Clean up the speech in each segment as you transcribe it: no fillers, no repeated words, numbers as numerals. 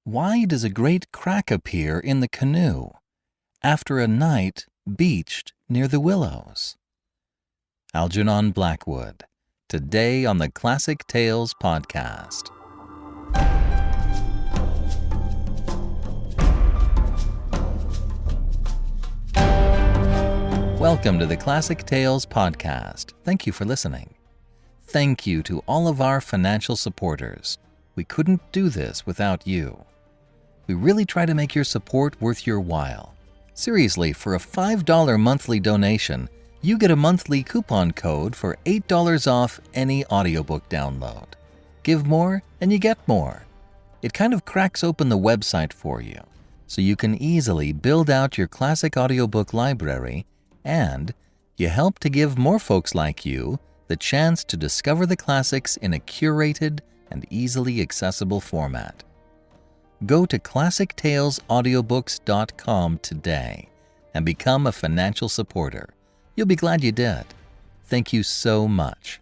Why does a great crack appear in the canoe after a night beached near the Willows? Algernon Blackwood, today on the Classic Tales podcast. Welcome to the Classic Tales podcast. Thank you for listening. Thank you to all of our financial supporters. We couldn't do this without you. We really try to make your support worth your while. Seriously, for a $5 monthly donation, you get a monthly coupon code for $8 off any audiobook download. Give more and you get more. It kind of cracks open the website for you, so you can easily build out your classic audiobook library, and you help to give more folks like you the chance to discover the classics in a curated and easily accessible format. Go to classictalesaudiobooks.com today and become a financial supporter. You'll be glad you did. Thank you so much.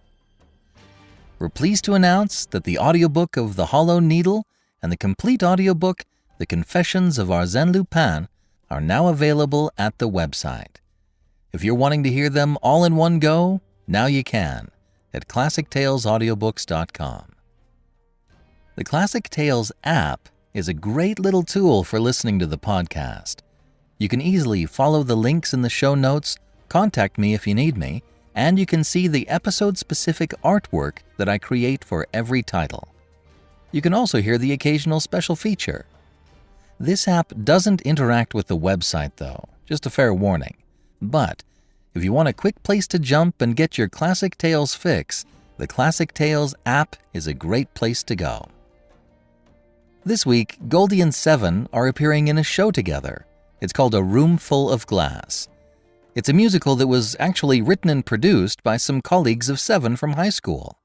We're pleased to announce that the audiobook of The Hollow Needle and the complete audiobook, The Confessions of Arsène Lupin, are now available at the website. If you're wanting to hear them all in one go, now you can at classictalesaudiobooks.com. The Classic Tales app is a great little tool for listening to the podcast. You can easily follow the links in the show notes, contact me if you need me, and you can see the episode-specific artwork that I create for every title. You can also hear the occasional special feature. This app doesn't interact with the website though, just a fair warning. But if you want a quick place to jump and get your Classic Tales fix, the Classic Tales app is a great place to go. This week, Goldie and Seven are appearing in a show together. It's called A Room Full of Glass. It's a musical that was actually written and produced by some colleagues of Seven from high school.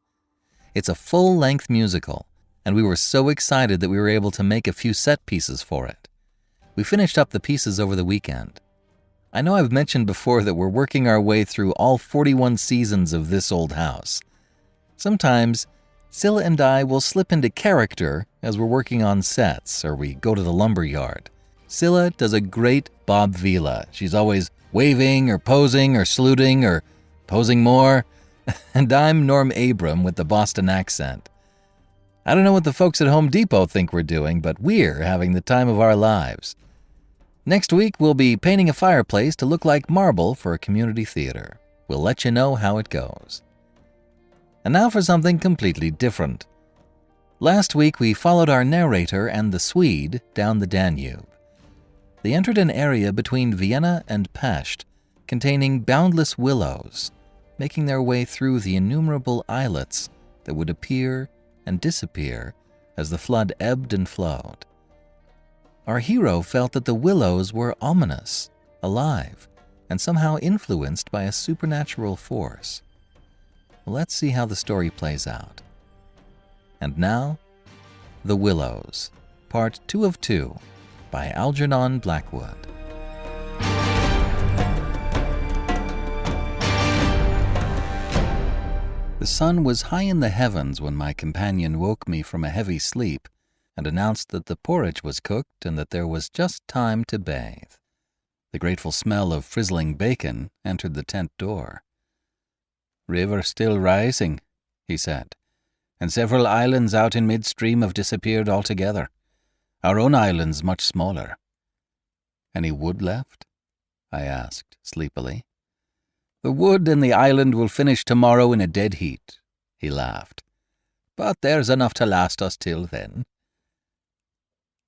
It's a full-length musical, and we were so excited that we were able to make a few set pieces for it. We finished up the pieces over the weekend. I know I've mentioned before that we're working our way through all 41 seasons of This Old House. Sometimes, Scylla and I will slip into character as we're working on sets or we go to the lumber yard. Scylla does a great Bob Vila. She's always waving or posing or saluting or posing more. And I'm Norm Abram with the Boston accent. I don't know what the folks at Home Depot think we're doing, but we're having the time of our lives. Next week, we'll be painting a fireplace to look like marble for a community theater. We'll let you know how it goes. And now for something completely different. Last week, we followed our narrator and the Swede down the Danube. They entered an area between Vienna and Pest, containing boundless willows, making their way through the innumerable islets that would appear and disappear as the flood ebbed and flowed. Our hero felt that the willows were ominous, alive, and somehow influenced by a supernatural force. Well, let's see how the story plays out. And now, The Willows, Part 2 of 2, by Algernon Blackwood. The sun was high in the heavens when my companion woke me from a heavy sleep and announced that the porridge was cooked and that there was just time to bathe. The grateful smell of frizzling bacon entered the tent door. "River still rising," he said, "and several islands out in midstream have disappeared altogether. Our own island's much smaller." "Any wood left?" I asked sleepily. "The wood and the island will finish tomorrow in a dead heat," he laughed. "But there's enough to last us till then."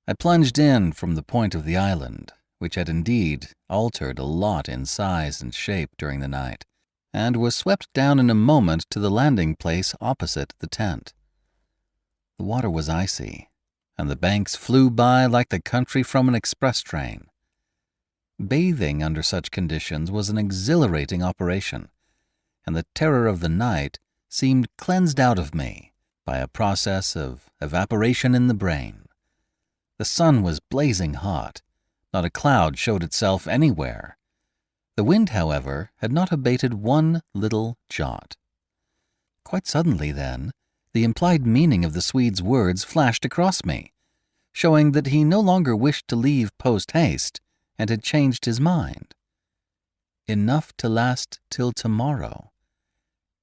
I plunged in from the point of the island, which had indeed altered a lot in size and shape during the night, and was swept down in a moment to the landing place opposite the tent. The water was icy, and the banks flew by like the country from an express train. Bathing under such conditions was an exhilarating operation, and the terror of the night seemed cleansed out of me by a process of evaporation in the brain. The sun was blazing hot. Not a cloud showed itself anywhere. The wind, however, had not abated one little jot. Quite suddenly, then, the implied meaning of the Swede's words flashed across me. showing that he no longer wished to leave post-haste and had changed his mind. Enough to last till tomorrow.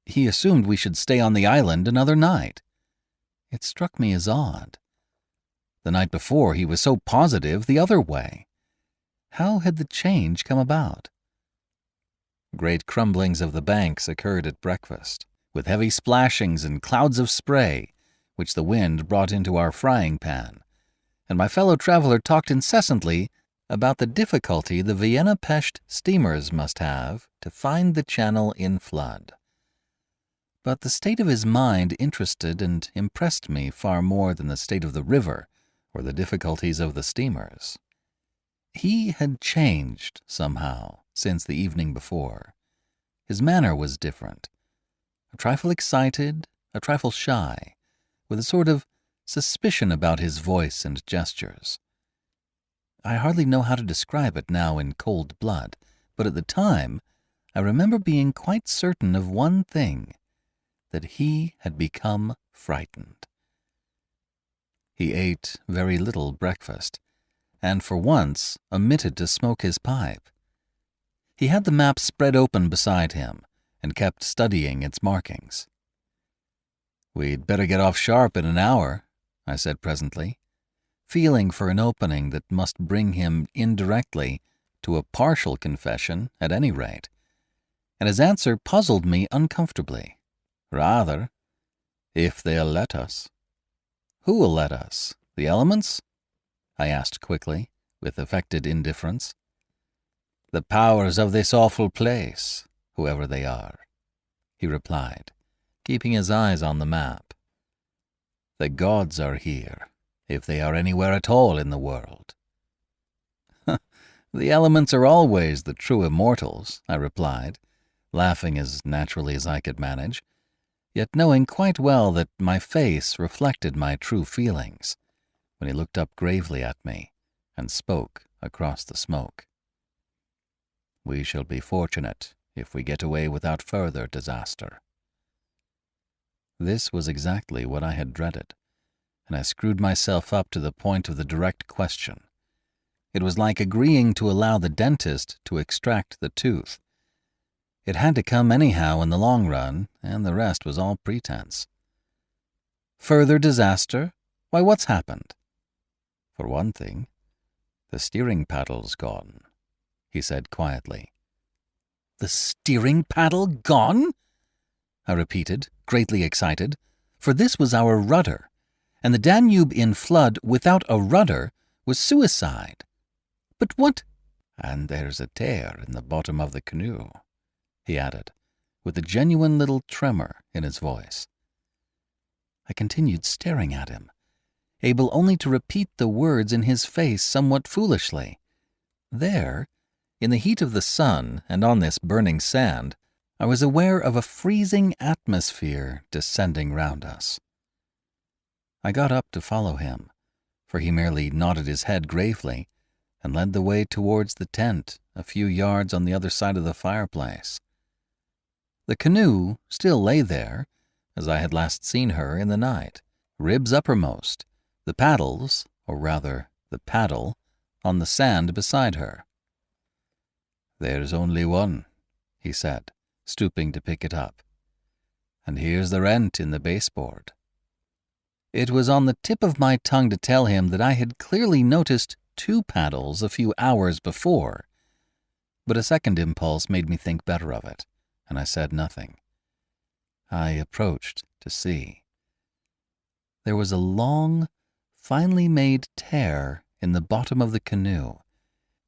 He assumed we should stay on the island another night. It struck me as odd. The night before he was so positive the other way. How had the change come about? Great crumblings of the banks occurred at breakfast, with heavy splashings and clouds of spray, which the wind brought into our frying pan, and my fellow traveler talked incessantly about the difficulty the Vienna and Pest steamers must have to find the channel in flood. But the state of his mind interested and impressed me far more than the state of the river or the difficulties of the steamers. He had changed somehow since the evening before. His manner was different, a trifle excited, a trifle shy, with a sort of suspicion about his voice and gestures. I hardly know how to describe it now in cold blood, but at the time I remember being quite certain of one thing, that he had become frightened. He ate very little breakfast, and for once omitted to smoke his pipe. He had the map spread open beside him and kept studying its markings. "We'd better get off sharp in an hour," I said presently, feeling for an opening that must bring him indirectly to a partial confession at any rate, and his answer puzzled me uncomfortably. "Rather, if they'll let us." "Who will let us? The elements?" I asked quickly, with affected indifference. "The powers of this awful place, whoever they are," he replied, keeping his eyes on the map. "The gods are here, if they are anywhere at all in the world." "The elements are always the true immortals," I replied, laughing as naturally as I could manage, yet knowing quite well that my face reflected my true feelings, when he looked up gravely at me and spoke across the smoke. "We shall be fortunate if we get away without further disaster." This was exactly what I had dreaded, and I screwed myself up to the point of the direct question. It was like agreeing to allow the dentist to extract the tooth. It had to come anyhow in the long run, and the rest was all pretense. "Further disaster? Why, what's happened?" "For one thing, the steering paddle's gone," he said quietly. "The steering paddle gone?" I repeated, greatly excited, for this was our rudder, and the Danube in flood without a rudder was suicide. "But what—" "And there's a tear in the bottom of the canoe," he added, with a genuine little tremor in his voice. I continued staring at him, able only to repeat the words in his face somewhat foolishly. There, in the heat of the sun and on this burning sand, I was aware of a freezing atmosphere descending round us. I got up to follow him, for he merely nodded his head gravely and led the way towards the tent a few yards on the other side of the fireplace. The canoe still lay there, as I had last seen her in the night, ribs uppermost, the paddles, or rather the paddle, on the sand beside her. "There's only one," he said, stooping to pick it up. "And here's the rent in the baseboard." It was on the tip of my tongue to tell him that I had clearly noticed 2 paddles a few hours before, but a second impulse made me think better of it, and I said nothing. I approached to see. There was a long, finely made tear in the bottom of the canoe,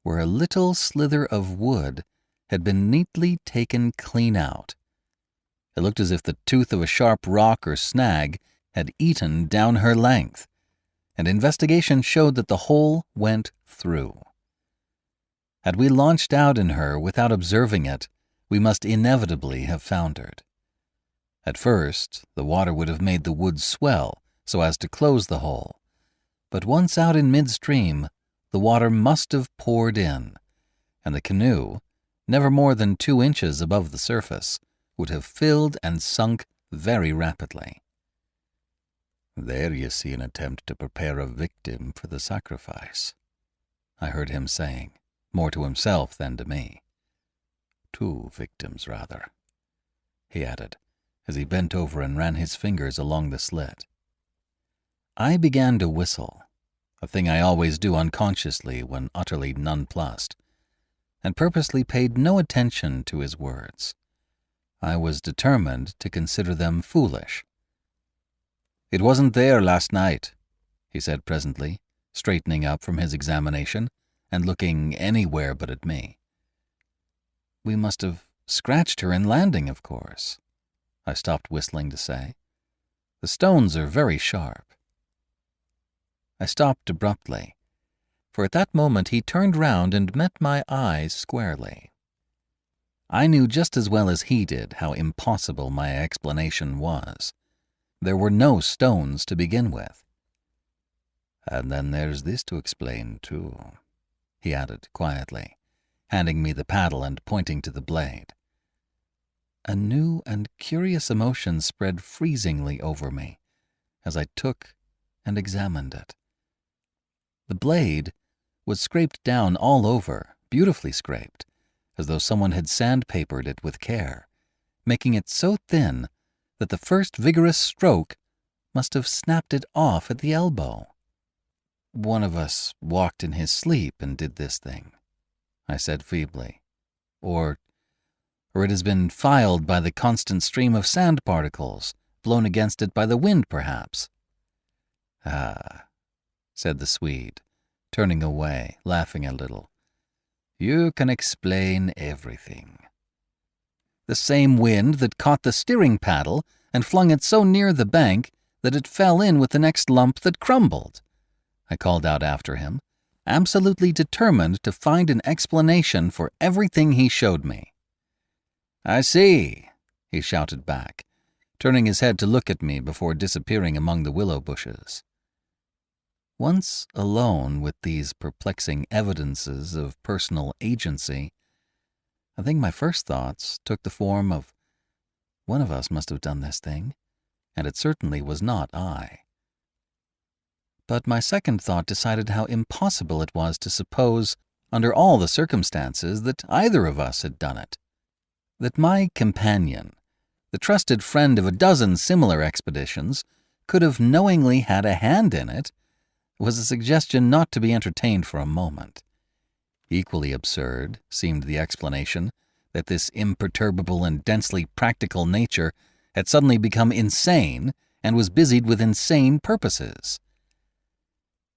where a little slither of wood had been neatly taken clean out. It looked as if the tooth of a sharp rock or snag had eaten down her length, and investigation showed that the hole went through. Had we launched out in her without observing it, we must inevitably have foundered. At first, the water would have made the wood swell so as to close the hole, but once out in midstream, the water must have poured in, and the canoe, never more than 2 inches above the surface, would have filled and sunk very rapidly. "There you see an attempt to prepare a victim for the sacrifice," I heard him saying, more to himself than to me. "Two victims, rather," he added, as he bent over and ran his fingers along the slit. I began to whistle, a thing I always do unconsciously when utterly nonplussed, and purposely paid no attention to his words. I was determined to consider them foolish. "It wasn't there last night," he said presently, straightening up from his examination and looking anywhere but at me. "We must have scratched her in landing, of course," I stopped whistling to say. "The stones are very sharp." I stopped abruptly, for at that moment he turned round and met my eyes squarely. I knew just as well as he did how impossible my explanation was. There were no stones to begin with. "And then there's this to explain, too," he added quietly, handing me the paddle and pointing to the blade. A new and curious emotion spread freezingly over me as I took and examined it. The blade was scraped down all over, beautifully scraped, as though someone had sandpapered it with care, making it so thin that the first vigorous stroke must have snapped it off at the elbow. "One of us walked in his sleep and did this thing," I said feebly. Or it has been filed by the constant stream of sand particles, blown against it by the wind, perhaps." "Ah," said the Swede, turning away, laughing a little. "You can explain everything." "The same wind that caught the steering paddle and flung it so near the bank that it fell in with the next lump that crumbled," I called out after him, absolutely determined to find an explanation for everything he showed me. "I see," he shouted back, turning his head to look at me before disappearing among the willow bushes. Once alone with these perplexing evidences of personal agency, I think my first thoughts took the form of, one of us must have done this thing, and it certainly was not I. But my second thought decided how impossible it was to suppose, under all the circumstances, that either of us had done it. That my companion, the trusted friend of a dozen similar expeditions, could have knowingly had a hand in it, was a suggestion not to be entertained for a moment. Equally absurd seemed the explanation that this imperturbable and densely practical nature had suddenly become insane and was busied with insane purposes.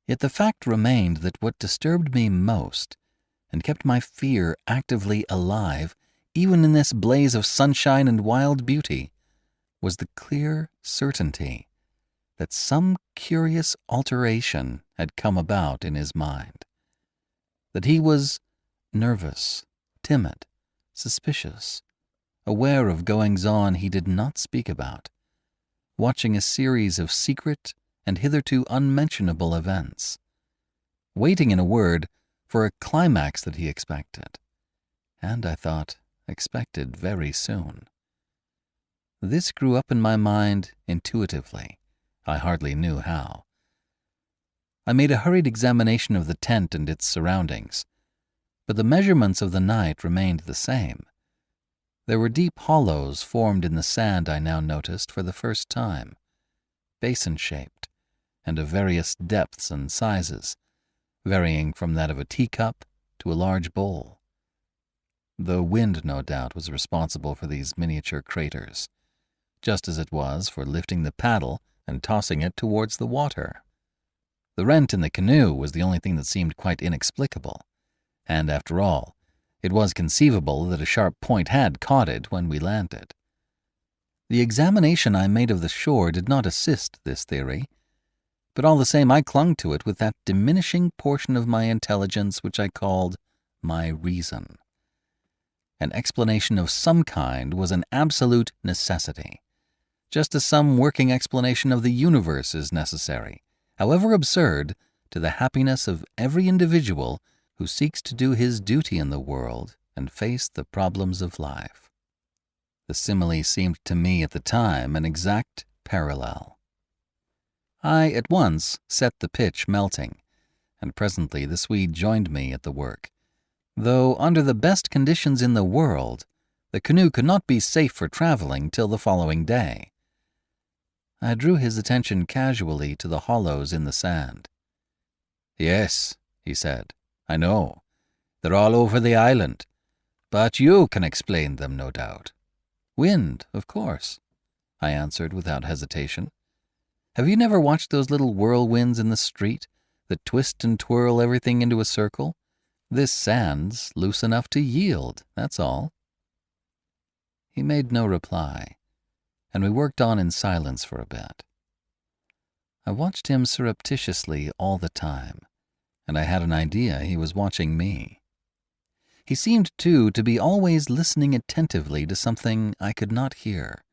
Yet the fact remained that what disturbed me most, and kept my fear actively alive even in this blaze of sunshine and wild beauty, was the clear certainty that some curious alteration had come about in his mind. That he was nervous, timid, suspicious, aware of goings-on he did not speak about, watching a series of secret and hitherto unmentionable events, waiting, in a word, for a climax that he expected, and, I thought, expected very soon. This grew up in my mind intuitively, I hardly knew how. I made a hurried examination of the tent and its surroundings, but the measurements of the night remained the same. There were deep hollows formed in the sand I now noticed for the first time, basin-shaped, and of various depths and sizes, varying from that of a teacup to a large bowl. The wind, no doubt, was responsible for these miniature craters, just as it was for lifting the paddle and tossing it towards the water. The rent in the canoe was the only thing that seemed quite inexplicable, and after all, it was conceivable that a sharp point had caught it when we landed. The examination I made of the shore did not assist this theory, but all the same I clung to it with that diminishing portion of my intelligence which I called my reason. An explanation of some kind was an absolute necessity, just as some working explanation of the universe is necessary, however absurd, to the happiness of every individual who seeks to do his duty in the world and face the problems of life. The simile seemed to me at the time an exact parallel. I at once set the pitch melting, and presently the Swede joined me at the work. Though under the best conditions in the world, the canoe could not be safe for traveling till the following day. I drew his attention casually to the hollows in the sand. "Yes," he said, "I know. They're all over the island. But you can explain them, no doubt." "Wind, of course," I answered without hesitation. "Have you never watched those little whirlwinds in the street that twist and twirl everything into a circle? This sand's loose enough to yield, that's all." He made no reply, and we worked on in silence for a bit. I watched him surreptitiously all the time, and I had an idea he was watching me. He seemed, too, to be always listening attentively to something I could not hear,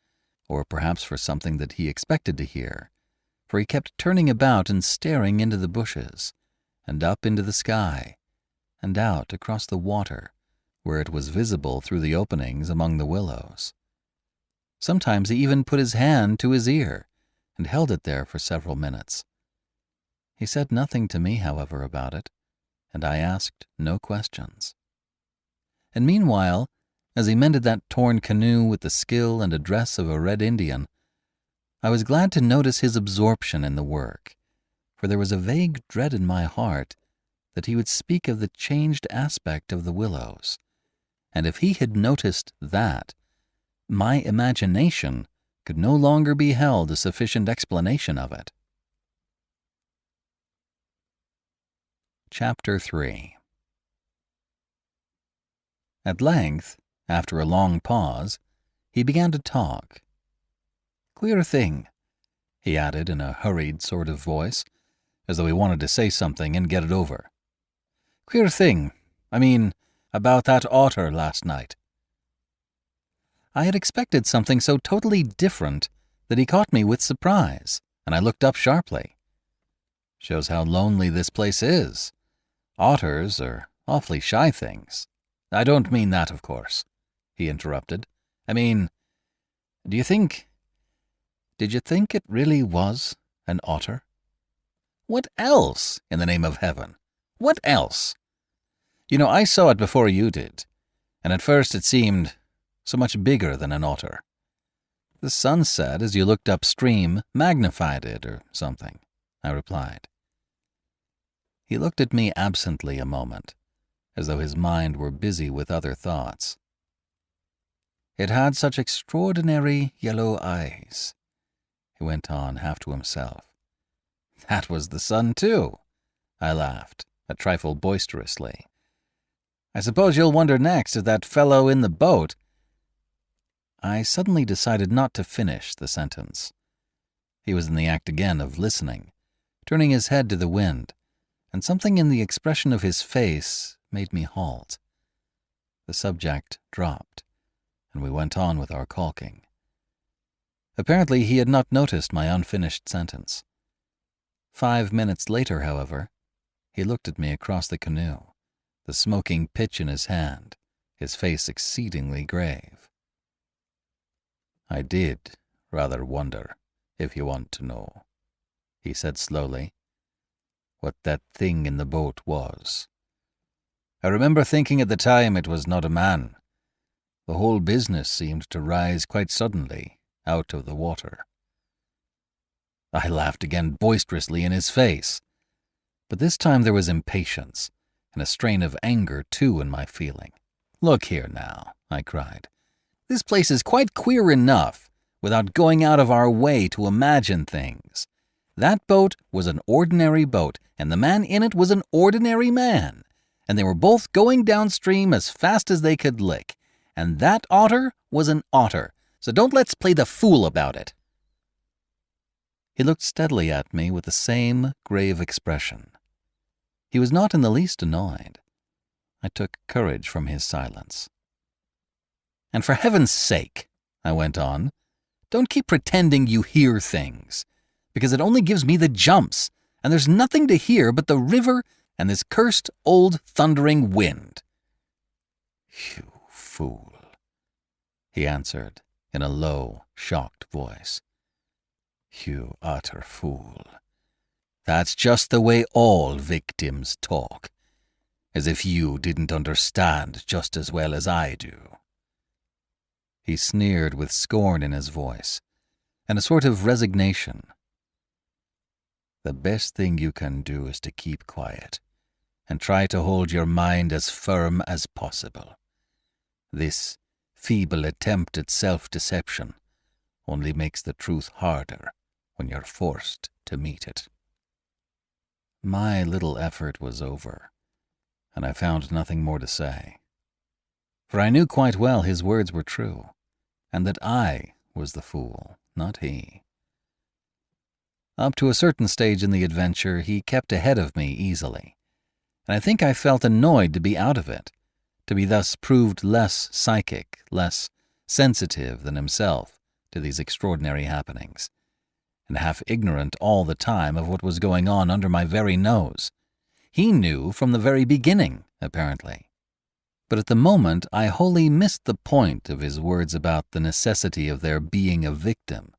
or perhaps for something that he expected to hear, for he kept turning about and staring into the bushes, and up into the sky, and out across the water, where it was visible through the openings among the willows. Sometimes he even put his hand to his ear, and held it there for several minutes. He said nothing to me, however, about it, and I asked no questions. And meanwhile, as he mended that torn canoe with the skill and address of a Red Indian, I was glad to notice his absorption in the work, for there was a vague dread in my heart that he would speak of the changed aspect of the willows, and if he had noticed that, my imagination could no longer be held a sufficient explanation of it. Chapter 3. At length, after a long pause, he began to talk. "Queer thing," he added in a hurried sort of voice, as though he wanted to say something and get it over. "Queer thing, I mean, about that otter last night." I had expected something so totally different that he caught me with surprise, and I looked up sharply. "Shows how lonely this place is. Otters are awfully shy things." "I don't mean that, of course," he interrupted. "I mean, did you think it really was an otter?" "What else, in the name of heaven? What else? You know, I saw it before you did, and at first it seemed so much bigger than an otter. The sunset, as you looked upstream, magnified it or something," I replied. He looked at me absently a moment, as though his mind were busy with other thoughts. "It had such extraordinary yellow eyes," he went on half to himself. "That was the sun, too," I laughed, a trifle boisterously. "I suppose you'll wonder next if that fellow in the boat—" I suddenly decided not to finish the sentence. He was in the act again of listening, turning his head to the wind, and something in the expression of his face made me halt. The subject dropped, and we went on with our caulking. Apparently he had not noticed my unfinished sentence. 5 minutes later, however, he looked at me across the canoe, the smoking pitch in his hand, his face exceedingly grave. "I did rather wonder, if you want to know," he said slowly, "what that thing in the boat was. I remember thinking at the time it was not a man. The whole business seemed to rise quite suddenly out of the water." I laughed again boisterously in his face, but this time there was impatience, and a strain of anger, too, in my feeling. "Look here now," I cried. "This place is quite queer enough without going out of our way to imagine things. That boat was an ordinary boat, and the man in it was an ordinary man, and they were both going downstream as fast as they could lick, and that otter was an otter, so don't let's play the fool about it." He looked steadily at me with the same grave expression. He was not in the least annoyed. I took courage from his silence. "And for heaven's sake," I went on, "don't keep pretending you hear things, because it only gives me the jumps, and there's nothing to hear but the river and this cursed old thundering wind." "You fool," he answered in a low, shocked voice. "You utter fool. That's just the way all victims talk, as if you didn't understand just as well as I do." He sneered with scorn in his voice, and a sort of resignation. "The best thing you can do is to keep quiet, and try to hold your mind as firm as possible. This feeble attempt at self-deception only makes the truth harder when you're forced to meet it." My little effort was over, and I found nothing more to say. For I knew quite well his words were true, and that I was the fool, not he. Up to a certain stage in the adventure, he kept ahead of me easily, and I think I felt annoyed to be out of it, to be thus proved less psychic, less sensitive than himself to these extraordinary happenings, and half ignorant all the time of what was going on under my very nose. He knew from the very beginning, apparently. But at the moment I wholly missed the point of his words about the necessity of there being a victim,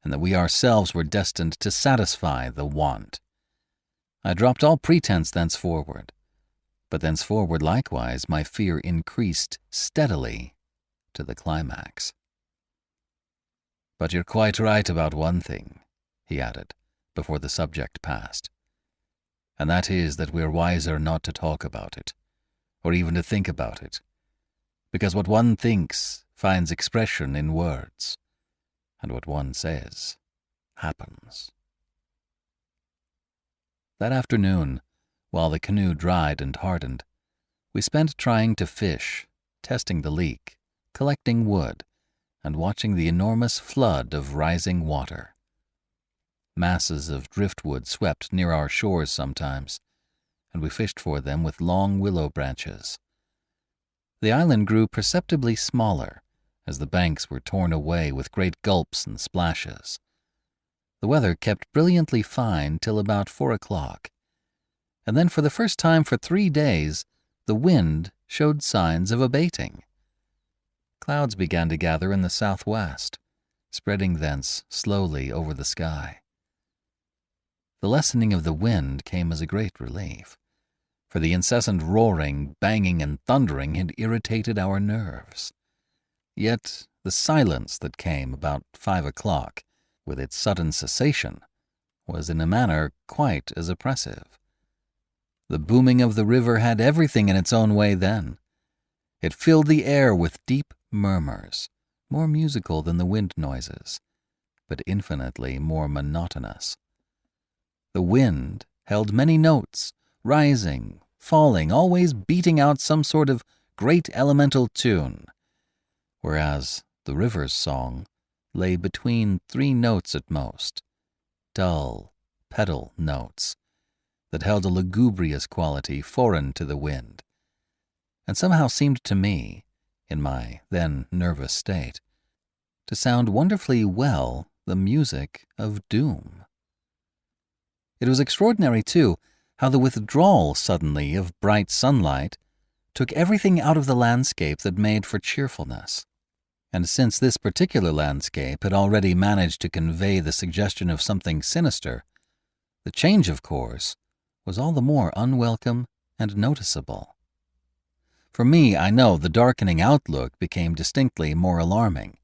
and that we ourselves were destined to satisfy the want. I dropped all pretense thenceforward, but thenceforward likewise my fear increased steadily to the climax. "But you're quite right about one thing," he added, before the subject passed, "and that is that we're wiser not to talk about it, or even to think about it, because what one thinks finds expression in words, and what one says happens." That afternoon, while the canoe dried and hardened, we spent trying to fish, testing the leak, collecting wood, and watching the enormous flood of rising water. Masses of driftwood swept near our shores sometimes, and we fished for them with long willow branches. The island grew perceptibly smaller as the banks were torn away with great gulps and splashes. The weather kept brilliantly fine till about 4 o'clock, and then for the first time for 3 days the wind showed signs of abating. Clouds began to gather in the southwest, spreading thence slowly over the sky. The lessening of the wind came as a great relief, for the incessant roaring, banging, and thundering had irritated our nerves. Yet the silence that came about 5 o'clock, with its sudden cessation, was in a manner quite as oppressive. The booming of the river had everything in its own way then. It filled the air with deep murmurs, more musical than the wind noises, but infinitely more monotonous. The wind held many notes, rising, falling, always beating out some sort of great elemental tune, whereas the river's song lay between 3 notes at most, dull pedal notes that held a lugubrious quality foreign to the wind, and somehow seemed to me, in my then nervous state, to sound wonderfully well the music of doom. It was extraordinary, too, how the withdrawal suddenly of bright sunlight took everything out of the landscape that made for cheerfulness. And since this particular landscape had already managed to convey the suggestion of something sinister, the change, of course, was all the more unwelcome and noticeable. For me, I know, the darkening outlook became distinctly more alarming,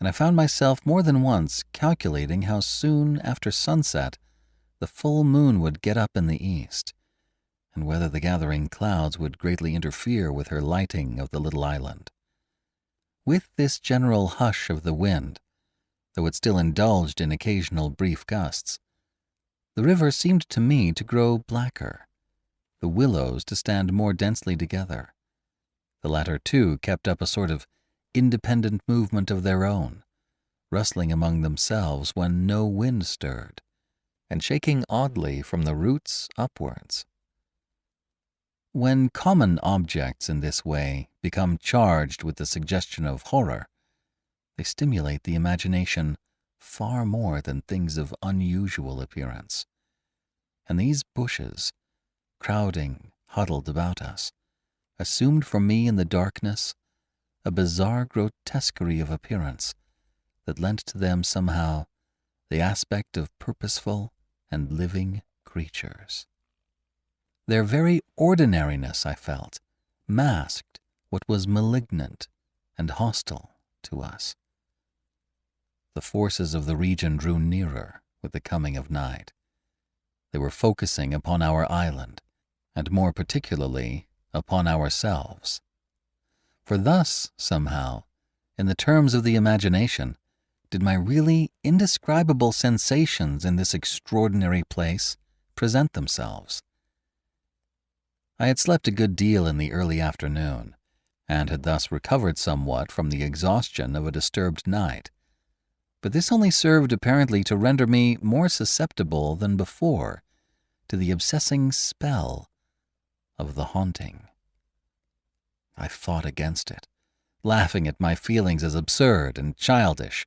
and I found myself more than once calculating how soon after sunset the full moon would get up in the east, and whether the gathering clouds would greatly interfere with her lighting of the little island. With this general hush of the wind, though it still indulged in occasional brief gusts, the river seemed to me to grow blacker, the willows to stand more densely together. The latter, too, kept up a sort of independent movement of their own, rustling among themselves when no wind stirred, and shaking oddly from the roots upwards. When common objects in this way become charged with the suggestion of horror, they stimulate the imagination far more than things of unusual appearance. And these bushes, crowding, huddled about us, assumed for me in the darkness a bizarre grotesquerie of appearance that lent to them somehow the aspect of purposeful and living creatures. Their very ordinariness, I felt, masked what was malignant and hostile to us. The forces of the region drew nearer with the coming of night. They were focusing upon our island, and more particularly upon ourselves. For thus, somehow, in the terms of the imagination, did my really indescribable sensations in this extraordinary place present themselves. I had slept a good deal in the early afternoon, and had thus recovered somewhat from the exhaustion of a disturbed night, but this only served apparently to render me more susceptible than before to the obsessing spell of the haunting. I fought against it, laughing at my feelings as absurd and childish,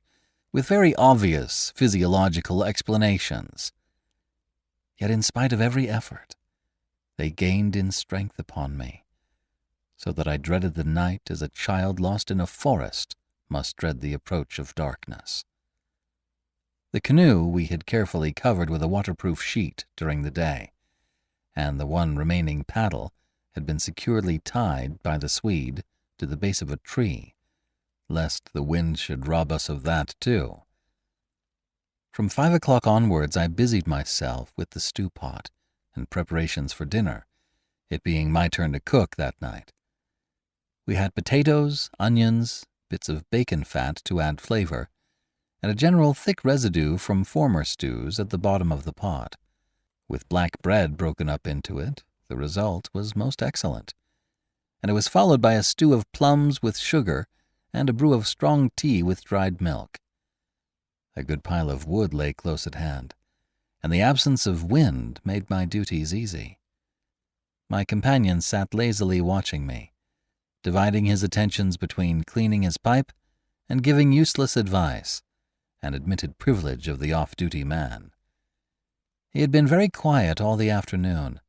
with very obvious physiological explanations. Yet in spite of every effort, they gained in strength upon me, so that I dreaded the night as a child lost in a forest must dread the approach of darkness. The canoe we had carefully covered with a waterproof sheet during the day, and the one remaining paddle had been securely tied by the Swede to the base of a tree, lest the wind should rob us of that too. From 5 o'clock onwards I busied myself with the stew pot and preparations for dinner, it being my turn to cook that night. We had potatoes, onions, bits of bacon fat to add flavor, and a general thick residue from former stews at the bottom of the pot. With black bread broken up into it, the result was most excellent, and it was followed by a stew of plums with sugar and a brew of strong tea with dried milk. A good pile of wood lay close at hand, and the absence of wind made my duties easy. My companion sat lazily watching me, dividing his attentions between cleaning his pipe and giving useless advice, an admitted privilege of the off-duty man. He had been very quiet all the afternoon,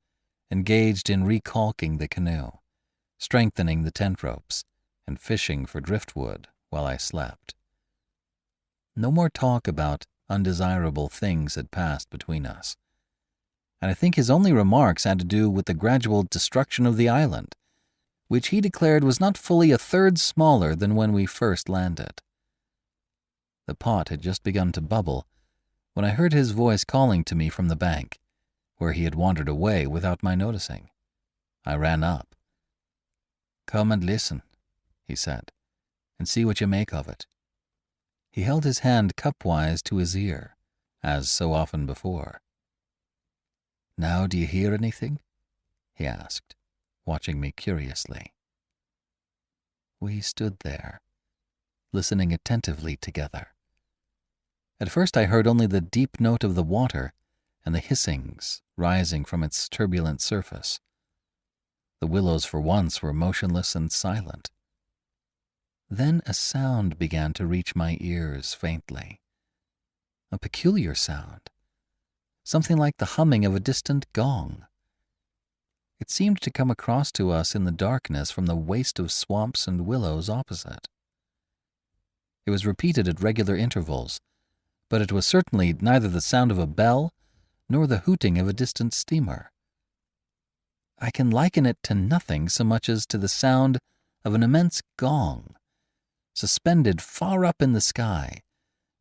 engaged in recalking the canoe, strengthening the tent ropes, and fishing for driftwood while I slept. No more talk about undesirable things had passed between us, and I think his only remarks had to do with the gradual destruction of the island, which he declared was not fully a third smaller than when we first landed. The pot had just begun to bubble when I heard his voice calling to me from the bank, where he had wandered away without my noticing. I ran up. "Come and listen," he said, "and see what you make of it." He held his hand cup-wise to his ear, as so often before. "Now do you hear anything?" he asked, watching me curiously. We stood there, listening attentively together. At first I heard only the deep note of the water and the hissings rising from its turbulent surface. The willows for once were motionless and silent. Then a sound began to reach my ears faintly. A peculiar sound, something like the humming of a distant gong. It seemed to come across to us in the darkness from the waste of swamps and willows opposite. It was repeated at regular intervals, but it was certainly neither the sound of a bell nor the hooting of a distant steamer. I can liken it to nothing so much as to the sound of an immense gong, suspended far up in the sky,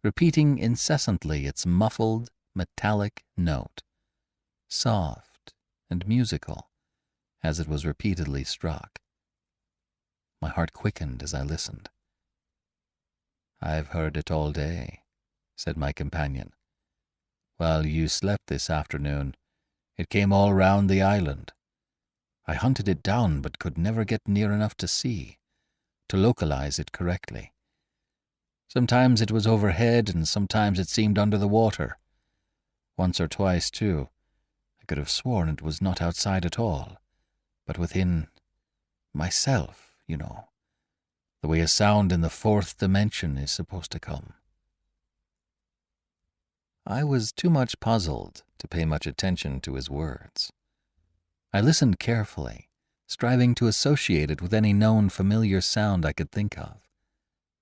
repeating incessantly its muffled, metallic note, soft and musical, as it was repeatedly struck. My heart quickened as I listened. "I've heard it all day," said my companion. "While you slept this afternoon, it came all round the island. I hunted it down but could never get near enough to see, to localize it correctly. Sometimes it was overhead and sometimes it seemed under the water. Once or twice, too, I could have sworn it was not outside at all, but within myself, you know, the way a sound in the fourth dimension is supposed to come." I was too much puzzled to pay much attention to his words. I listened carefully, striving to associate it with any known familiar sound I could think of,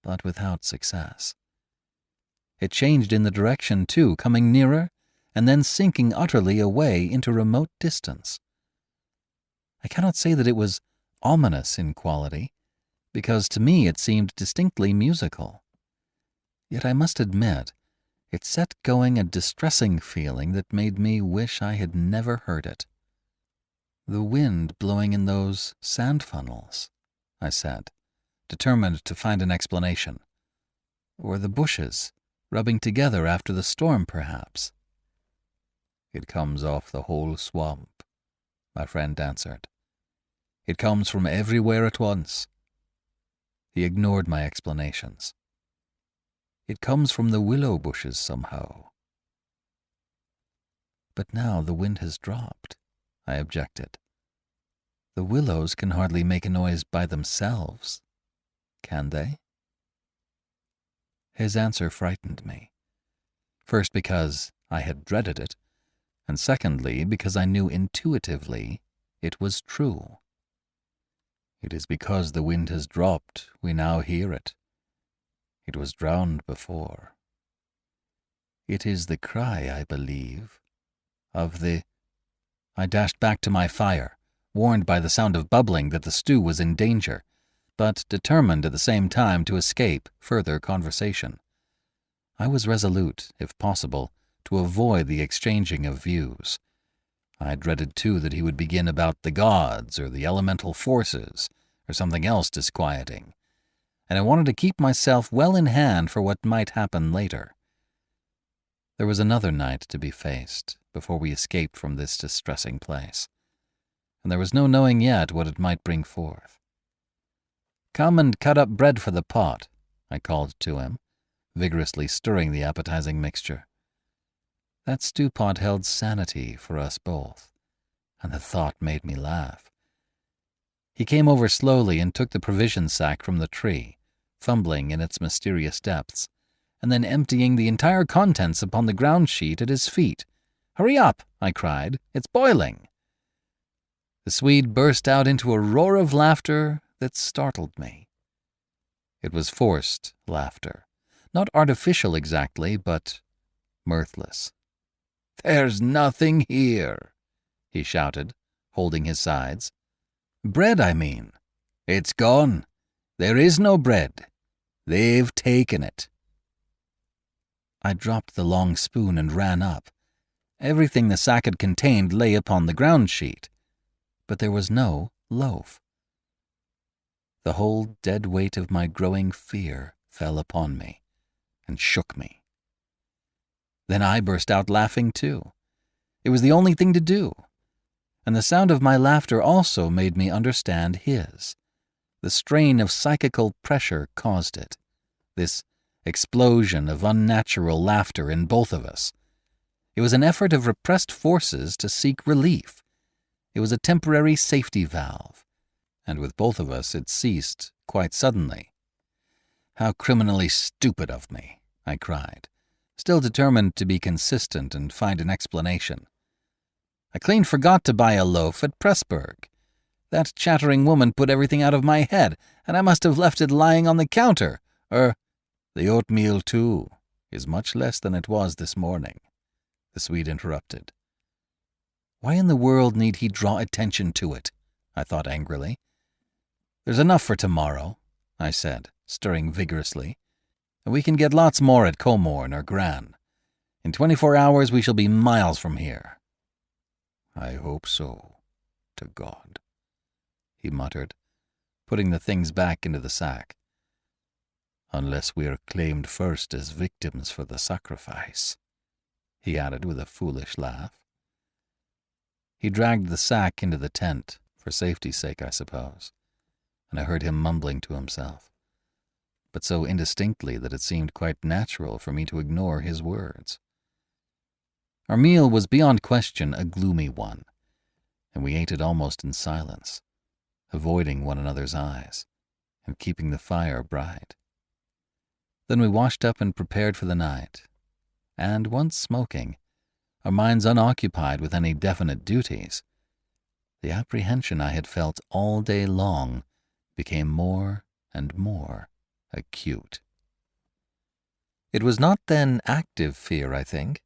but without success. It changed in the direction, too, coming nearer and then sinking utterly away into remote distance. I cannot say that it was ominous in quality, because to me it seemed distinctly musical. Yet I must admit, it set going a distressing feeling that made me wish I had never heard it. "The wind blowing in those sand funnels," I said, determined to find an explanation. "Or the bushes rubbing together after the storm, perhaps." "It comes off the whole swamp," my friend answered. "It comes from everywhere at once." He ignored my explanations. "It comes from the willow bushes somehow." "But now the wind has dropped," I objected. "The willows can hardly make a noise by themselves, can they?" His answer frightened me. First because I had dreaded it, and secondly because I knew intuitively it was true. "It is because the wind has dropped we now hear it. It was drowned before. It is the cry, I believe, of the—" I dashed back to my fire, warned by the sound of bubbling that the stew was in danger, but determined at the same time to escape further conversation. I was resolute, if possible, to avoid the exchanging of views. I dreaded, too, that he would begin about the gods or the elemental forces or something else disquieting, and I wanted to keep myself well in hand for what might happen later. There was another night to be faced before we escaped from this distressing place, and there was no knowing yet what it might bring forth. "Come and cut up bread for the pot," I called to him, vigorously stirring the appetizing mixture. That stew pot held sanity for us both, and the thought made me laugh. He came over slowly and took the provision sack from the tree, fumbling in its mysterious depths, and then emptying the entire contents upon the ground sheet at his feet. "Hurry up," I cried. "It's boiling." The Swede burst out into a roar of laughter that startled me. It was forced laughter, not artificial exactly, but mirthless. "There's nothing here," he shouted, holding his sides. "Bread, I mean." "It's gone. There is no bread. They've taken it." I dropped the long spoon and ran up. Everything the sack had contained lay upon the ground sheet, but there was no loaf. The whole dead weight of my growing fear fell upon me and shook me. Then I burst out laughing too. It was the only thing to do, and the sound of my laughter also made me understand his. The strain of psychical pressure caused it, this explosion of unnatural laughter in both of us. It was an effort of repressed forces to seek relief. It was a temporary safety valve, and with both of us it ceased quite suddenly. "How criminally stupid of me," I cried, still determined to be consistent and find an explanation. "I clean forgot to buy a loaf at Pressburg. That chattering woman put everything out of my head, and I must have left it lying on the counter, or—" "The oatmeal, too, is much less than it was this morning," the Swede interrupted. Why in the world need he draw attention to it? I thought angrily. "There's enough for tomorrow," I said, stirring vigorously. "And we can get lots more at Comorn or Gran. In 24 hours we shall be miles from here." "I hope so, to God," he muttered, putting the things back into the sack. "Unless we are claimed first as victims for the sacrifice," he added with a foolish laugh. He dragged the sack into the tent, for safety's sake, I suppose, and I heard him mumbling to himself, but so indistinctly that it seemed quite natural for me to ignore his words. Our meal was beyond question a gloomy one, and we ate it almost in silence, avoiding one another's eyes, and keeping the fire bright. Then we washed up and prepared for the night, and once smoking, our minds unoccupied with any definite duties, the apprehension I had felt all day long became more and more acute. It was not then active fear, I think,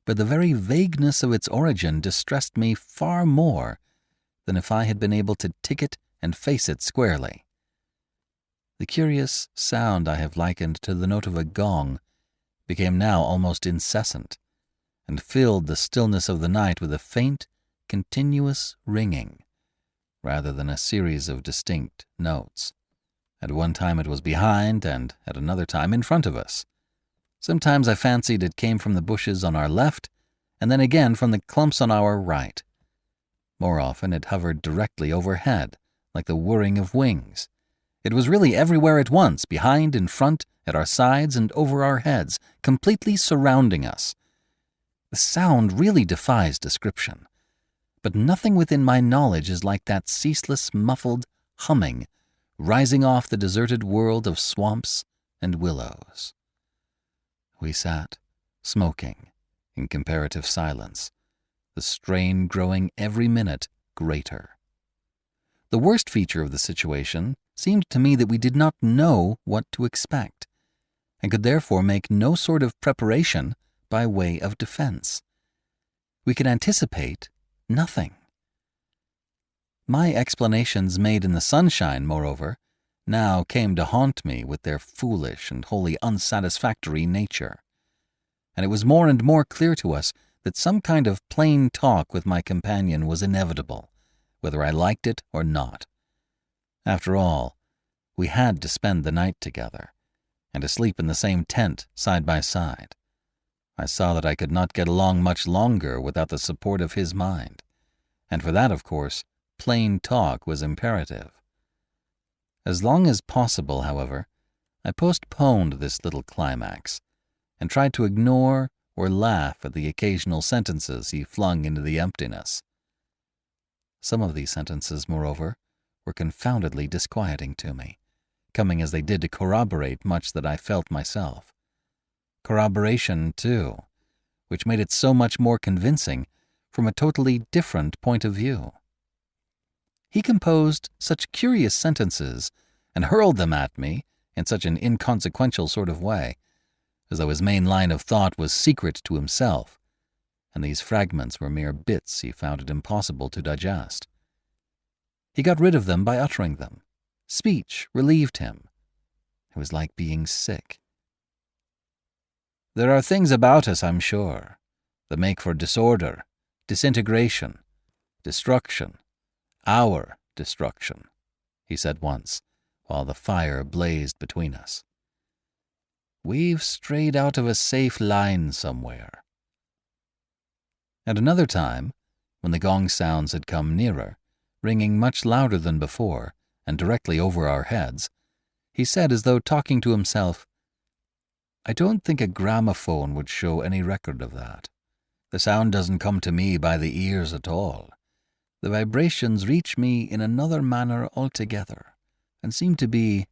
but the very vagueness of its origin distressed me far more than if I had been able to tick it and face it squarely. The curious sound I have likened to the note of a gong became now almost incessant, and filled the stillness of the night with a faint, continuous ringing, rather than a series of distinct notes. At one time it was behind, and at another time in front of us. Sometimes I fancied it came from the bushes on our left, and then again from the clumps on our right. More often it hovered directly overhead, like the whirring of wings. It was really everywhere at once, behind, in front, at our sides, and over our heads, completely surrounding us. The sound really defies description, but nothing within my knowledge is like that ceaseless, muffled humming rising off the deserted world of swamps and willows. We sat, smoking, in comparative silence, the strain growing every minute greater. The worst feature of the situation seemed to me that we did not know what to expect, and could therefore make no sort of preparation by way of defense. We could anticipate nothing. My explanations made in the sunshine, moreover, now came to haunt me with their foolish and wholly unsatisfactory nature, and it was more and more clear to us that some kind of plain talk with my companion was inevitable, whether I liked it or not. After all, we had to spend the night together, and to sleep in the same tent side by side. I saw that I could not get along much longer without the support of his mind, and for that, of course, plain talk was imperative. As long as possible, however, I postponed this little climax, and tried to ignore or laugh at the occasional sentences he flung into the emptiness. Some of these sentences, moreover, were confoundedly disquieting to me, coming as they did to corroborate much that I felt myself. Corroboration, too, which made it so much more convincing from a totally different point of view. He composed such curious sentences and hurled them at me in such an inconsequential sort of way, as though his main line of thought was secret to himself, and these fragments were mere bits he found it impossible to digest. He got rid of them by uttering them. Speech relieved him. It was like being sick. There are things about us, I'm sure, that make for disorder, disintegration, destruction, our destruction, he said once, while the fire blazed between us. We've strayed out of a safe line somewhere. At another time, when the gong sounds had come nearer, ringing much louder than before, and directly over our heads, he said as though talking to himself, I don't think a gramophone would show any record of that. The sound doesn't come to me by the ears at all. The vibrations reach me in another manner altogether, and seem to be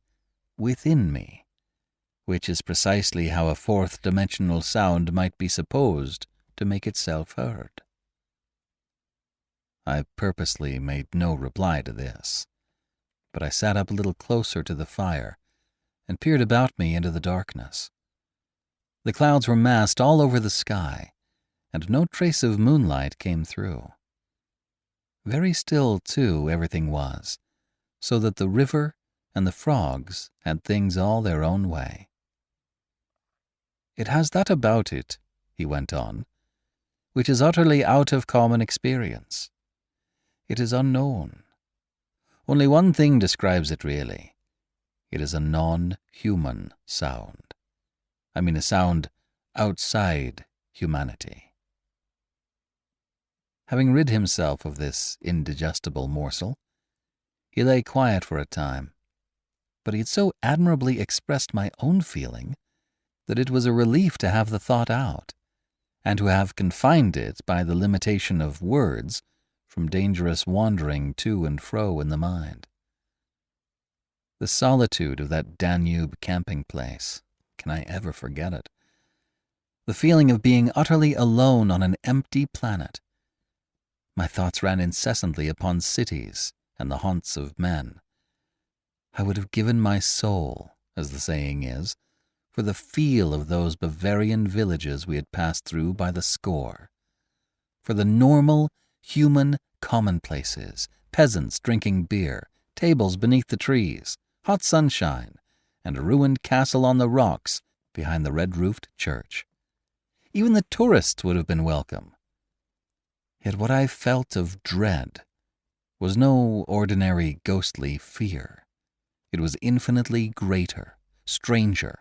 within me, which is precisely how a fourth-dimensional sound might be supposed to make itself heard. I purposely made no reply to this, but I sat up a little closer to the fire and peered about me into the darkness. The clouds were massed all over the sky, and no trace of moonlight came through. Very still, too, everything was, so that the river and the frogs had things all their own way. It has that about it, he went on, which is utterly out of common experience. It is unknown. Only one thing describes it really. It is a non-human sound. I mean a sound outside humanity. Having rid himself of this indigestible morsel, he lay quiet for a time, but he had so admirably expressed my own feeling that it was a relief to have the thought out, and to have confined it by the limitation of words from dangerous wandering to and fro in the mind. The solitude of that Danube camping place, can I ever forget it? The feeling of being utterly alone on an empty planet. My thoughts ran incessantly upon cities and the haunts of men. I would have given my soul, as the saying is, for the feel of those Bavarian villages we had passed through by the score, for the normal, human commonplaces, peasants drinking beer, tables beneath the trees, hot sunshine, and a ruined castle on the rocks behind the red-roofed church. Even the tourists would have been welcome. Yet what I felt of dread was no ordinary ghostly fear. It was infinitely greater, stranger,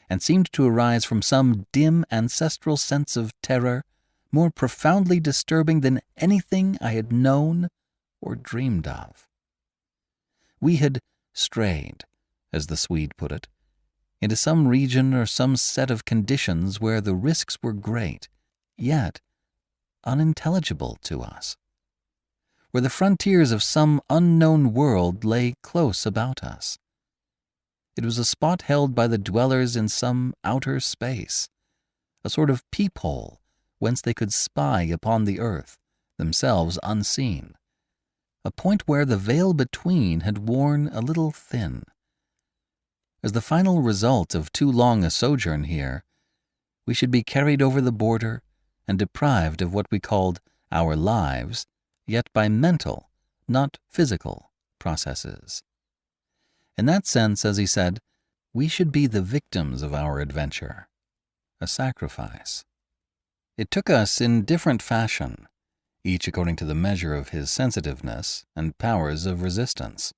and seemed to arise from some dim ancestral sense of terror more profoundly disturbing than anything I had known or dreamed of. We had strayed, as the Swede put it, into some region or some set of conditions where the risks were great, yet unintelligible to us, where the frontiers of some unknown world lay close about us. It was a spot held by the dwellers in some outer space, a sort of peephole whence they could spy upon the earth, themselves unseen, a point where the veil between had worn a little thin. As the final result of too long a sojourn here, we should be carried over the border and deprived of what we called our lives, yet by mental, not physical, processes. In that sense, as he said, we should be the victims of our adventure, a sacrifice. It took us in different fashion, each according to the measure of his sensitiveness and powers of resistance.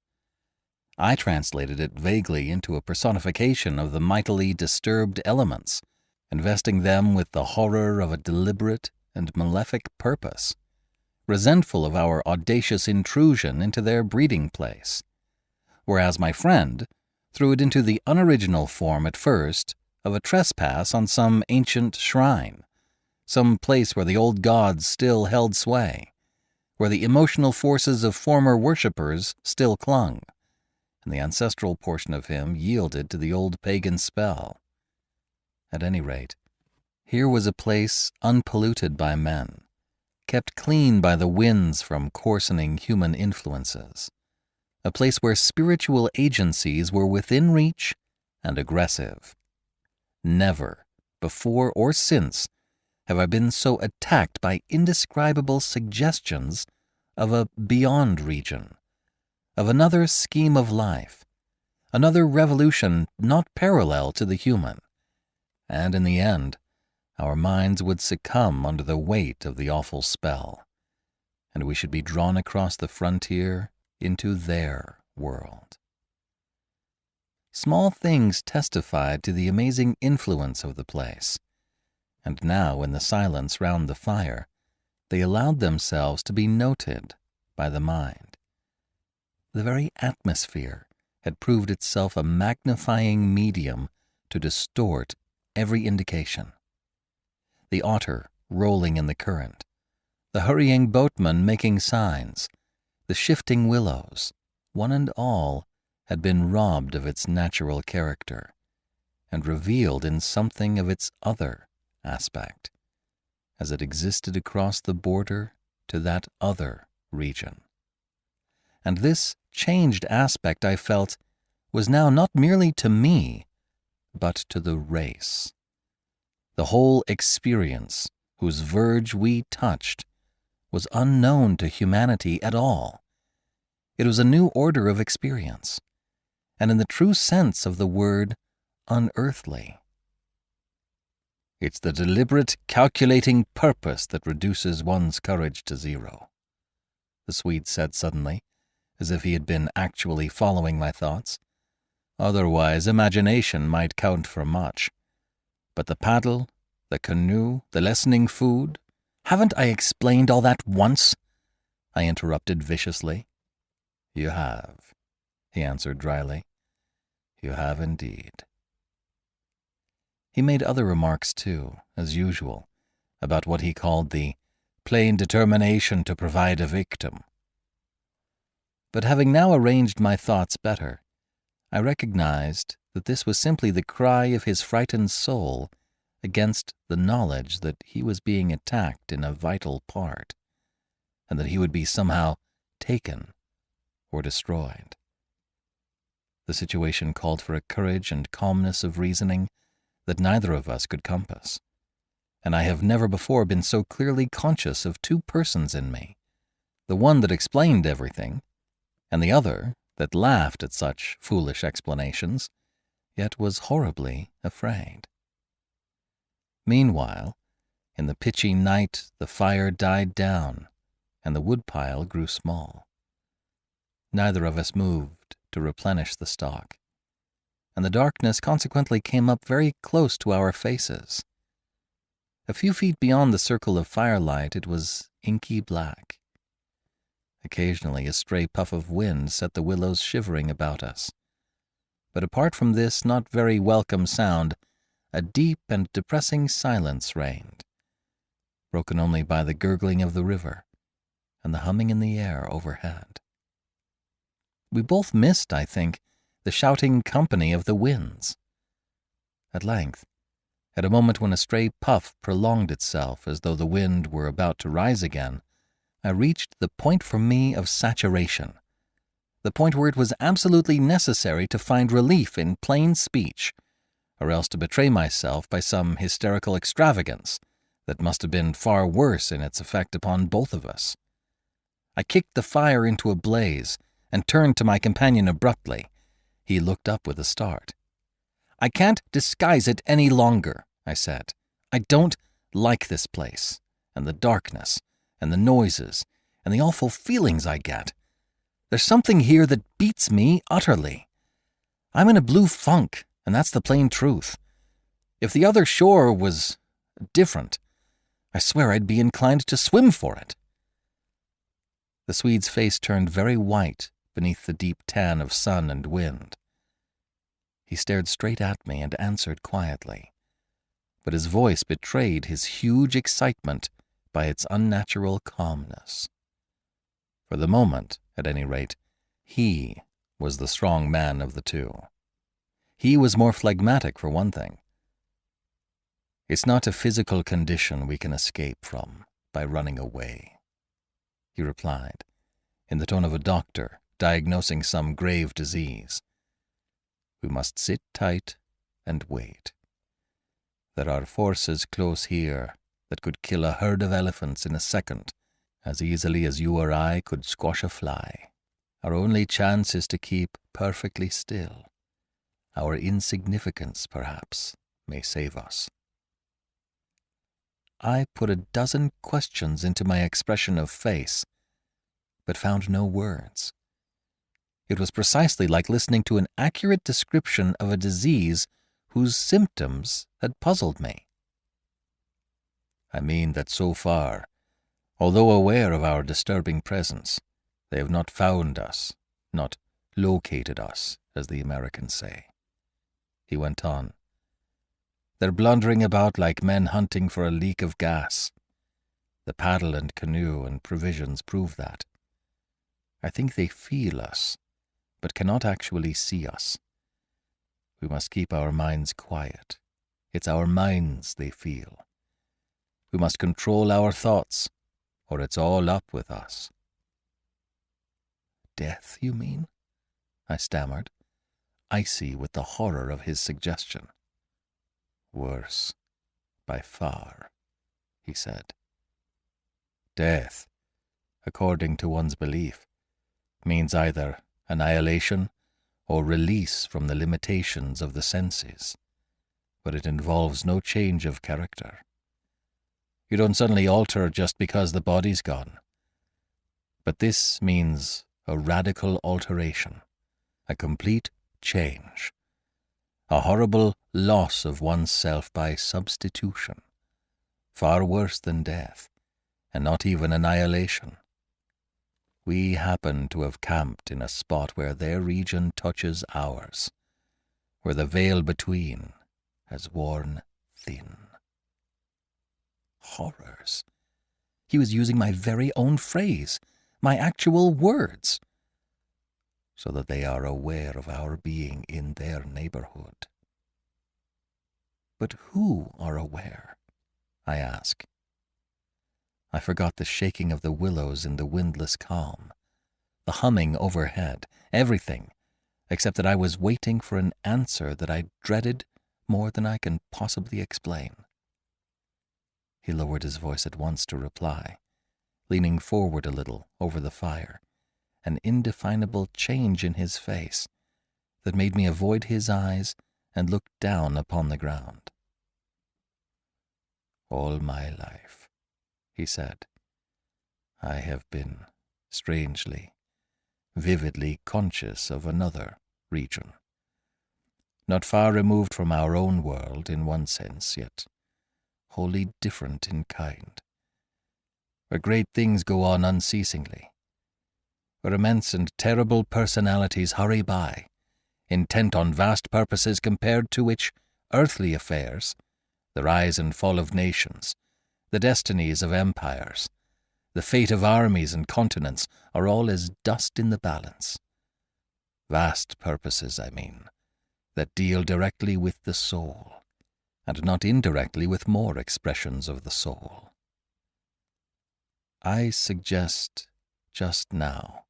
I translated it vaguely into a personification of the mightily disturbed elements, investing them with the horror of a deliberate and malefic purpose, resentful of our audacious intrusion into their breeding place, whereas my friend threw it into the unoriginal form at first of a trespass on some ancient shrine, some place where the old gods still held sway, where the emotional forces of former worshippers still clung, and the ancestral portion of him yielded to the old pagan spell. At any rate, here was a place unpolluted by men, kept clean by the winds from coarsening human influences, a place where spiritual agencies were within reach and aggressive. Never, before or since, have I been so attacked by indescribable suggestions of a beyond region, of another scheme of life, another revolution not parallel to the human, and in the end, our minds would succumb under the weight of the awful spell, and we should be drawn across the frontier into their world. Small things testified to the amazing influence of the place, and now in the silence round the fire, they allowed themselves to be noted by the mind. The very atmosphere had proved itself a magnifying medium to distort every indication. The otter rolling in the current, the hurrying boatman making signs, the shifting willows, one and all had been robbed of its natural character and revealed in something of its other aspect, as it existed across the border to that other region. And this changed aspect, I felt, was now not merely to me, but to the race. The whole experience whose verge we touched was unknown to humanity at all. It was a new order of experience, and in the true sense of the word, unearthly. It's the deliberate, calculating purpose that reduces one's courage to zero, the Swede said suddenly, as if he had been actually following my thoughts. Otherwise, imagination might count for much. But the paddle, the canoe, the lessening food— "Haven't I explained all that once?" I interrupted viciously. "You have," he answered dryly. "You have indeed." He made other remarks too, as usual, about what he called the plain determination to provide a victim. But having now arranged my thoughts better, I recognized that this was simply the cry of his frightened soul against the knowledge that he was being attacked in a vital part, and that he would be somehow taken or destroyed. The situation called for a courage and calmness of reasoning that neither of us could compass, and I have never before been so clearly conscious of two persons in me, the one that explained everything, and the other that laughed at such foolish explanations, yet was horribly afraid. Meanwhile, in the pitchy night the fire died down, and the woodpile grew small. Neither of us moved to replenish the stock, and the darkness consequently came up very close to our faces. A few feet beyond the circle of firelight it was inky black. Occasionally a stray puff of wind set the willows shivering about us, but apart from this not very welcome sound, a deep and depressing silence reigned, broken only by the gurgling of the river and the humming in the air overhead. We both missed, I think, the shouting company of the winds. At length, at a moment when a stray puff prolonged itself as though the wind were about to rise again, I reached the point for me of saturation, the point where it was absolutely necessary to find relief in plain speech, or else to betray myself by some hysterical extravagance that must have been far worse in its effect upon both of us. I kicked the fire into a blaze and turned to my companion abruptly. He looked up with a start. "I can't disguise it any longer," I said. "I don't like this place, and the darkness, and the noises, and the awful feelings I get. There's something here that beats me utterly. I'm in a blue funk, and that's the plain truth. If the other shore was different, I swear I'd be inclined to swim for it." The Swede's face turned very white beneath the deep tan of sun and wind. He stared straight at me and answered quietly, but his voice betrayed his huge excitement by its unnatural calmness. For the moment, at any rate, he was the strong man of the two. He was more phlegmatic, for one thing. "It's not a physical condition we can escape from by running away," he replied, in the tone of a doctor diagnosing some grave disease. "We must sit tight and wait. There are forces close here that could kill a herd of elephants in a second, as easily as you or I could squash a fly. Our only chance is to keep perfectly still. Our insignificance, perhaps, may save us." I put a dozen questions into my expression of face, but found no words. It was precisely like listening to an accurate description of a disease whose symptoms had puzzled me. "I mean that so far, although aware of our disturbing presence, they have not found us, not located us, as the Americans say," he went on. "They're blundering about like men hunting for a leak of gas. The paddle and canoe and provisions prove that. I think they feel us, but cannot actually see us. We must keep our minds quiet. It's our minds they feel. We must control our thoughts, or it's all up with us." "Death, you mean?" I stammered, icy with the horror of his suggestion. "Worse, by far," he said. "Death, according to one's belief, means either annihilation or release from the limitations of the senses, but it involves no change of character. You don't suddenly alter just because the body's gone. But this means a radical alteration, a complete change, a horrible loss of oneself by substitution, far worse than death, and not even annihilation. We happen to have camped in a spot where their region touches ours, where the veil between has worn thin." Horrors! He was using my very own phrase, my actual words. "So that they are aware of our being in their neighborhood." "But who are aware?" I asked. I forgot the shaking of the willows in the windless calm, the humming overhead, everything, except that I was waiting for an answer that I dreaded more than I can possibly explain." He lowered his voice at once to reply, leaning forward a little over the fire, an indefinable change in his face that made me avoid his eyes and look down upon the ground. "All my life," he said, "I have been strangely, vividly conscious of another region, not far removed from our own world in one sense, yet wholly different in kind, where great things go on unceasingly, where immense and terrible personalities hurry by, intent on vast purposes compared to which earthly affairs, the rise and fall of nations, the destinies of empires, the fate of armies and continents are all as dust in the balance. Vast purposes, I mean, that deal directly with the soul, and not indirectly with more expressions of the soul. I suggest just now,"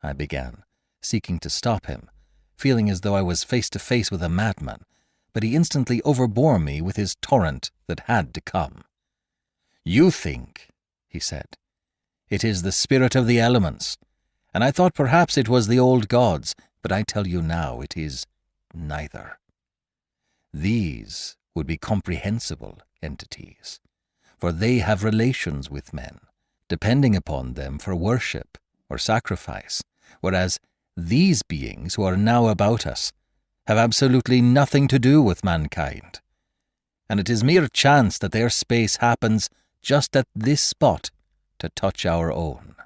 I began, seeking to stop him, feeling as though I was face to face with a madman, but he instantly overbore me with his torrent that had to come. "You think," he said, "it is the spirit of the elements, and I thought perhaps it was the old gods, but I tell you now it is neither. These would be comprehensible entities, for they have relations with men, depending upon them for worship or sacrifice, whereas these beings who are now about us have absolutely nothing to do with mankind, and it is mere chance that their space happens just at this spot to touch our own."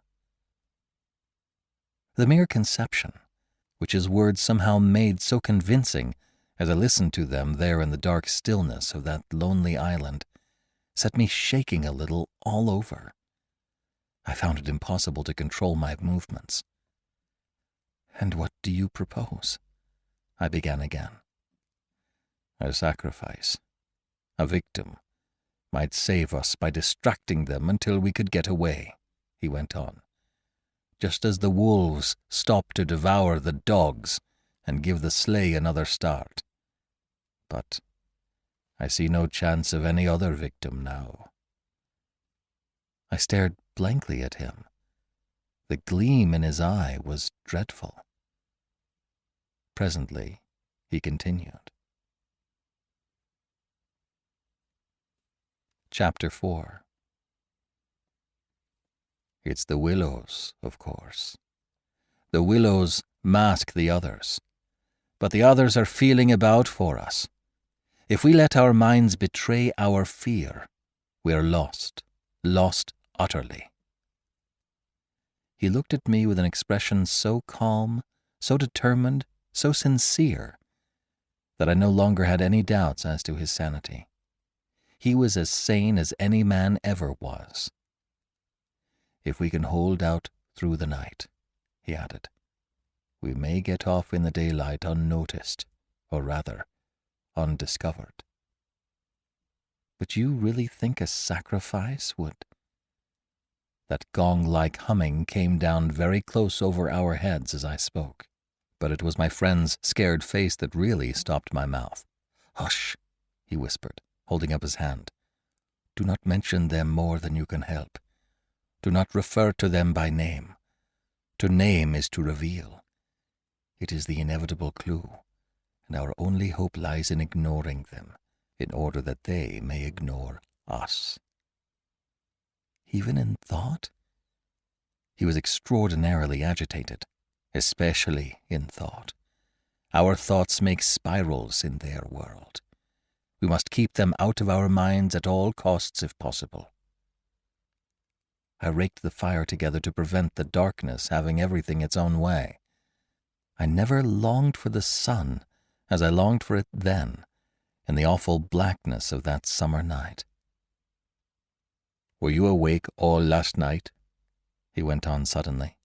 The mere conception, which his words somehow made so convincing as I listened to them there in the dark stillness of that lonely island, set me shaking a little all over. I found it impossible to control my movements. "And what do you propose?" I began again. "A sacrifice, a victim, might save us by distracting them until we could get away," he went on, "just as the wolves stop to devour the dogs and give the sleigh another start. But I see no chance of any other victim now." I stared blankly at him. The gleam in his eye was dreadful. Presently, he continued. Chapter 4. It's the willows, of course. The willows mask the others, but the others are feeling about for us. If we let our minds betray our fear, we are lost utterly. He looked at me with an expression so calm, so determined, so sincere, that I no longer had any doubts as to his sanity. He was as sane as any man ever was. "If we can hold out through the night," he added, "we may get off in the daylight unnoticed, or rather, undiscovered." "But you really think a sacrifice would—" That gong-like humming came down very close over our heads as I spoke, but it was my friend's scared face that really stopped my mouth. "Hush," he whispered, holding up his hand. "Do not mention them more than you can help. Do not refer to them by name. To name is to reveal. It is the inevitable clue, and our only hope lies in ignoring them, in order that they may ignore us." Even in thought? He was extraordinarily agitated, especially in thought. Our thoughts make spirals in their world. We must keep them out of our minds at all costs if possible. I raked the fire together to prevent the darkness having everything its own way. I never longed for the sun as I longed for it then, in the awful blackness of that summer night. "Were you awake all last night?" he went on suddenly.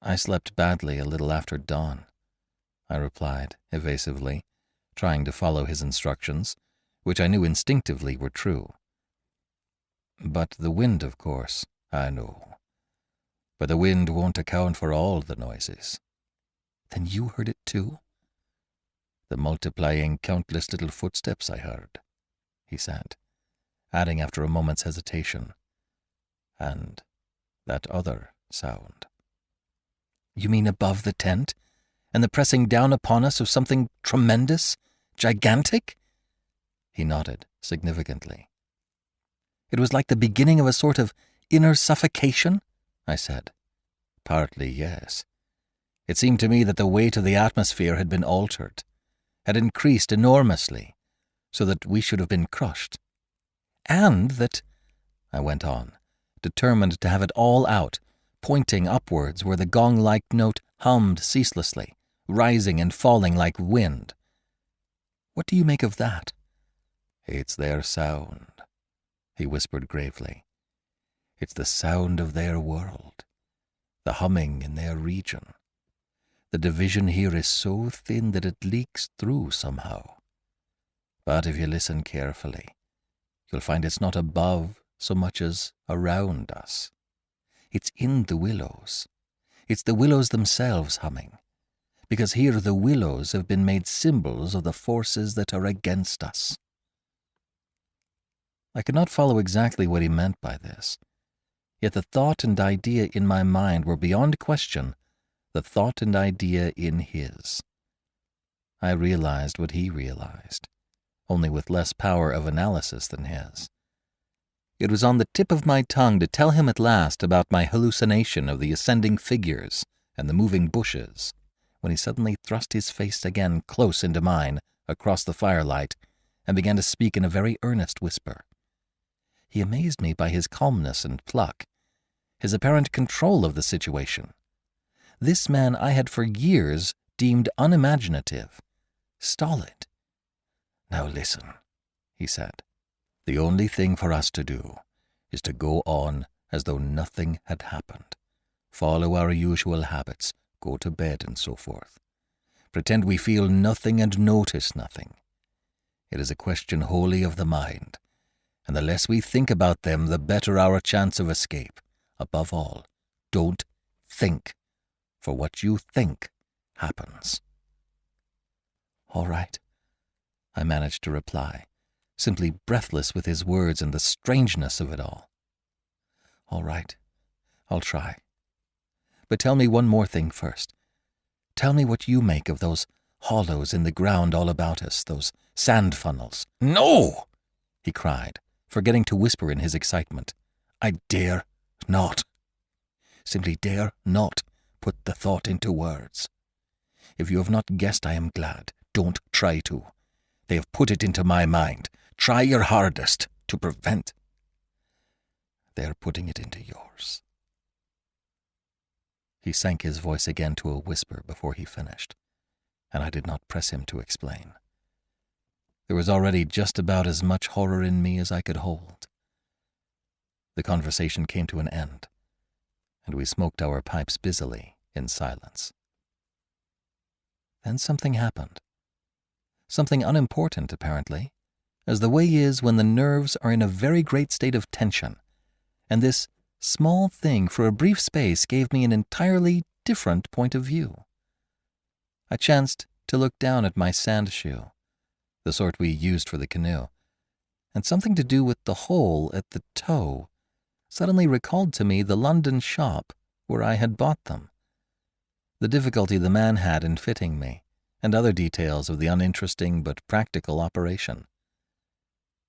"I slept badly a little after dawn," I replied evasively, trying to follow his instructions, which I knew instinctively were true. "But the wind, of course." "I know. But the wind won't account for all the noises." "Then you heard it too?" "The multiplying countless little footsteps I heard," he said, adding after a moment's hesitation, "and that other sound." "You mean above the tent, and the pressing down upon us of something tremendous, gigantic?" He nodded significantly. "It was like the beginning of a sort of inner suffocation?" I said. "Partly, yes. It seemed to me that the weight of the atmosphere had been altered, had increased enormously, so that we should have been crushed. And that," I went on, determined to have it all out, pointing upwards where the gong-like note hummed ceaselessly, rising and falling like wind. "What do you make of that?" "It's their sound," he whispered gravely. "It's the sound of their world, the humming in their region. The division here is so thin that it leaks through somehow. But if you listen carefully, you'll find it's not above so much as around us. It's in the willows. It's the willows themselves humming, because here the willows have been made symbols of the forces that are against us." I could not follow exactly what he meant by this, yet the thought and idea in my mind were beyond question the thought and idea in his. I realized what he realized, only with less power of analysis than his. It was on the tip of my tongue to tell him at last about my hallucination of the ascending figures and the moving bushes, when he suddenly thrust his face again close into mine across the firelight and began to speak in a very earnest whisper. He amazed me by his calmness and pluck, his apparent control of the situation. This man I had for years deemed unimaginative, stolid. "Now listen," he said. "The only thing for us to do is to go on as though nothing had happened. Follow our usual habits, go to bed and so forth. Pretend we feel nothing and notice nothing. It is a question wholly of the mind, and the less we think about them, the better our chance of escape. Above all, don't think, for what you think happens." "All right," I managed to reply, simply breathless with his words and the strangeness of it all. "All right, I'll try. But tell me one more thing first. Tell me what you make of those hollows in the ground all about us, those sand funnels." "No!" he cried, forgetting to whisper in his excitement. "I dare not. Simply dare not put the thought into words. If you have not guessed, I am glad. Don't try to. They have put it into my mind. Try your hardest to prevent. They are putting it into yours." He sank his voice again to a whisper before he finished, and I did not press him to explain. There was already just about as much horror in me as I could hold. The conversation came to an end, and we smoked our pipes busily in silence. Then something happened. Something unimportant, apparently, as the way is when the nerves are in a very great state of tension, and this small thing for a brief space gave me an entirely different point of view. I chanced to look down at my sand shoe, the sort we used for the canoe, and something to do with the hole at the toe suddenly recalled to me the London shop where I had bought them, the difficulty the man had in fitting me, and other details of the uninteresting but practical operation.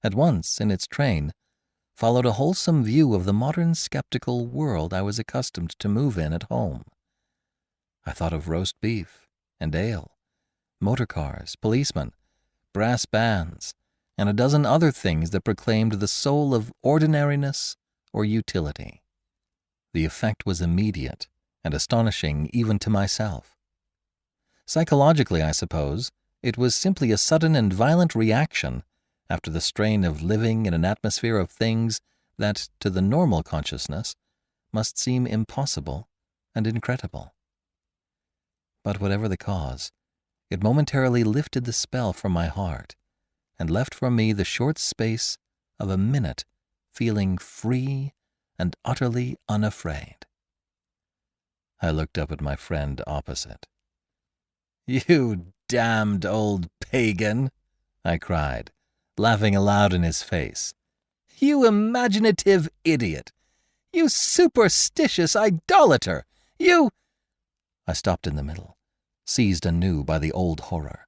At once, in its train, followed a wholesome view of the modern skeptical world I was accustomed to move in at home. I thought of roast beef and ale, motor cars, policemen, brass bands, and a dozen other things that proclaimed the soul of ordinariness or utility. The effect was immediate and astonishing even to myself. Psychologically, I suppose, it was simply a sudden and violent reaction after the strain of living in an atmosphere of things that, to the normal consciousness, must seem impossible and incredible. But whatever the cause, it momentarily lifted the spell from my heart and left for me the short space of a minute feeling free and utterly unafraid. I looked up at my friend opposite. "You damned old pagan," I cried, laughing aloud in his face. "You imaginative idiot! You superstitious idolater! You—" I stopped in the middle, seized anew by the old horror.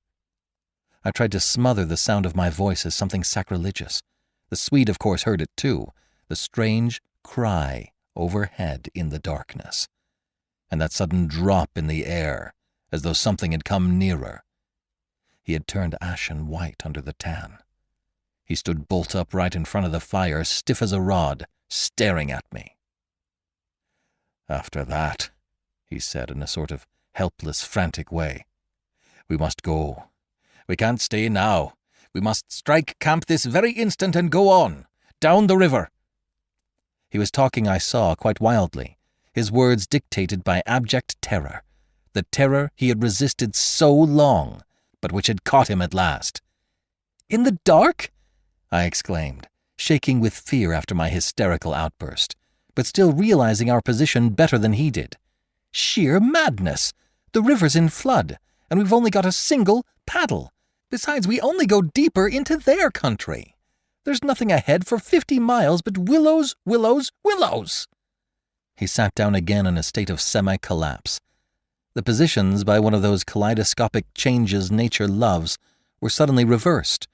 I tried to smother the sound of my voice as something sacrilegious. The Swede, of course, heard it too, the strange cry overhead in the darkness, and that sudden drop in the air, as though something had come nearer. He had turned ashen white under the tan. He stood bolt upright in front of the fire, stiff as a rod, staring at me. "After that," he said in a sort of helpless, frantic way, "we must go. We can't stay now. We must strike camp this very instant and go on, down the river." He was talking, I saw, quite wildly, his words dictated by abject terror, the terror he had resisted so long, but which had caught him at last. "In the dark?" I exclaimed, shaking with fear after my hysterical outburst, but still realizing our position better than he did. "Sheer madness! The river's in flood, and we've only got a single paddle. Besides, we only go deeper into their country. There's nothing ahead for 50 miles but willows, willows, willows." He sat down again in a state of semi-collapse. The positions, by one of those kaleidoscopic changes nature loves, were suddenly reversed,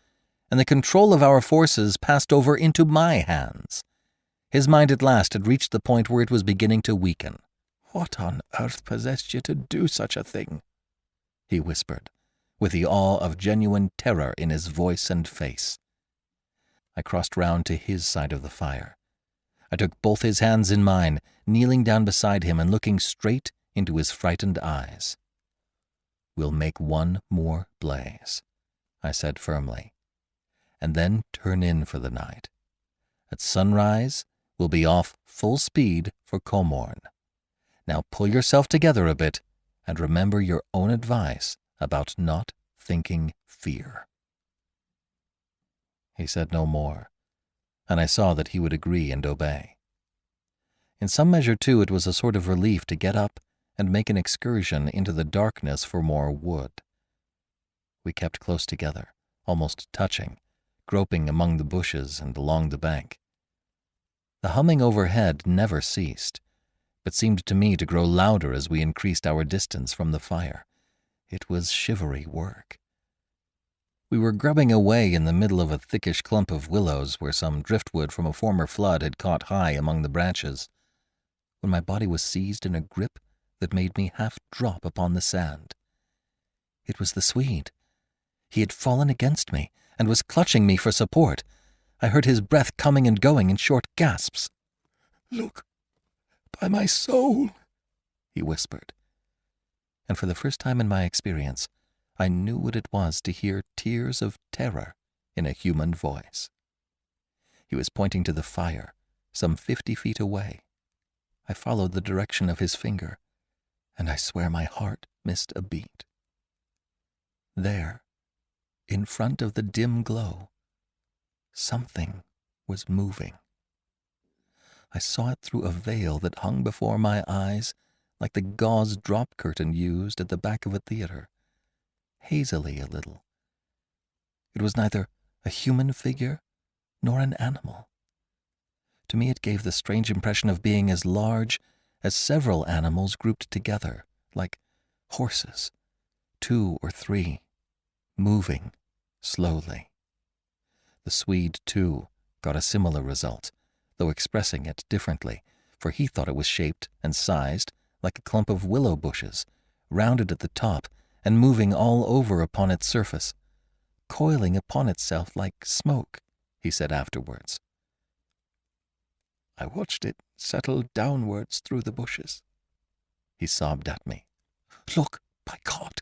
and the control of our forces passed over into my hands. His mind at last had reached the point where it was beginning to weaken. "What on earth possessed you to do such a thing?" he whispered, with the awe of genuine terror in his voice and face. I crossed round to his side of the fire. I took both his hands in mine, kneeling down beside him and looking straight into his frightened eyes. "We'll make one more blaze," I said firmly, "and then turn in for the night. At sunrise, we'll be off full speed for Comorn. Now pull yourself together a bit and remember your own advice about not thinking fear." He said no more, and I saw that he would agree and obey. In some measure, too, it was a sort of relief to get up and make an excursion into the darkness for more wood. We kept close together, almost touching, groping among the bushes and along the bank. The humming overhead never ceased, but seemed to me to grow louder as we increased our distance from the fire. It was shivery work. We were grubbing away in the middle of a thickish clump of willows where some driftwood from a former flood had caught high among the branches, when my body was seized in a grip that made me half drop upon the sand. It was the Swede. He had fallen against me and was clutching me for support. I heard his breath coming and going in short gasps. "Look, by my soul," he whispered. And for the first time in my experience, I knew what it was to hear tears of terror in a human voice. He was pointing to the fire, some 50 feet away. I followed the direction of his finger, and I swear my heart missed a beat. There, in front of the dim glow, something was moving. I saw it through a veil that hung before my eyes like the gauze drop curtain used at the back of a theater, hazily a little. It was neither a human figure nor an animal. To me it gave the strange impression of being as large as several animals grouped together, like horses, 2 or 3, moving slowly. The Swede, too, got a similar result, though expressing it differently, for he thought it was shaped and sized like a clump of willow bushes, rounded at the top and moving all over upon its surface, coiling upon itself like smoke, he said afterwards. "I watched it settle downwards through the bushes," he sobbed at me. "Look, by God!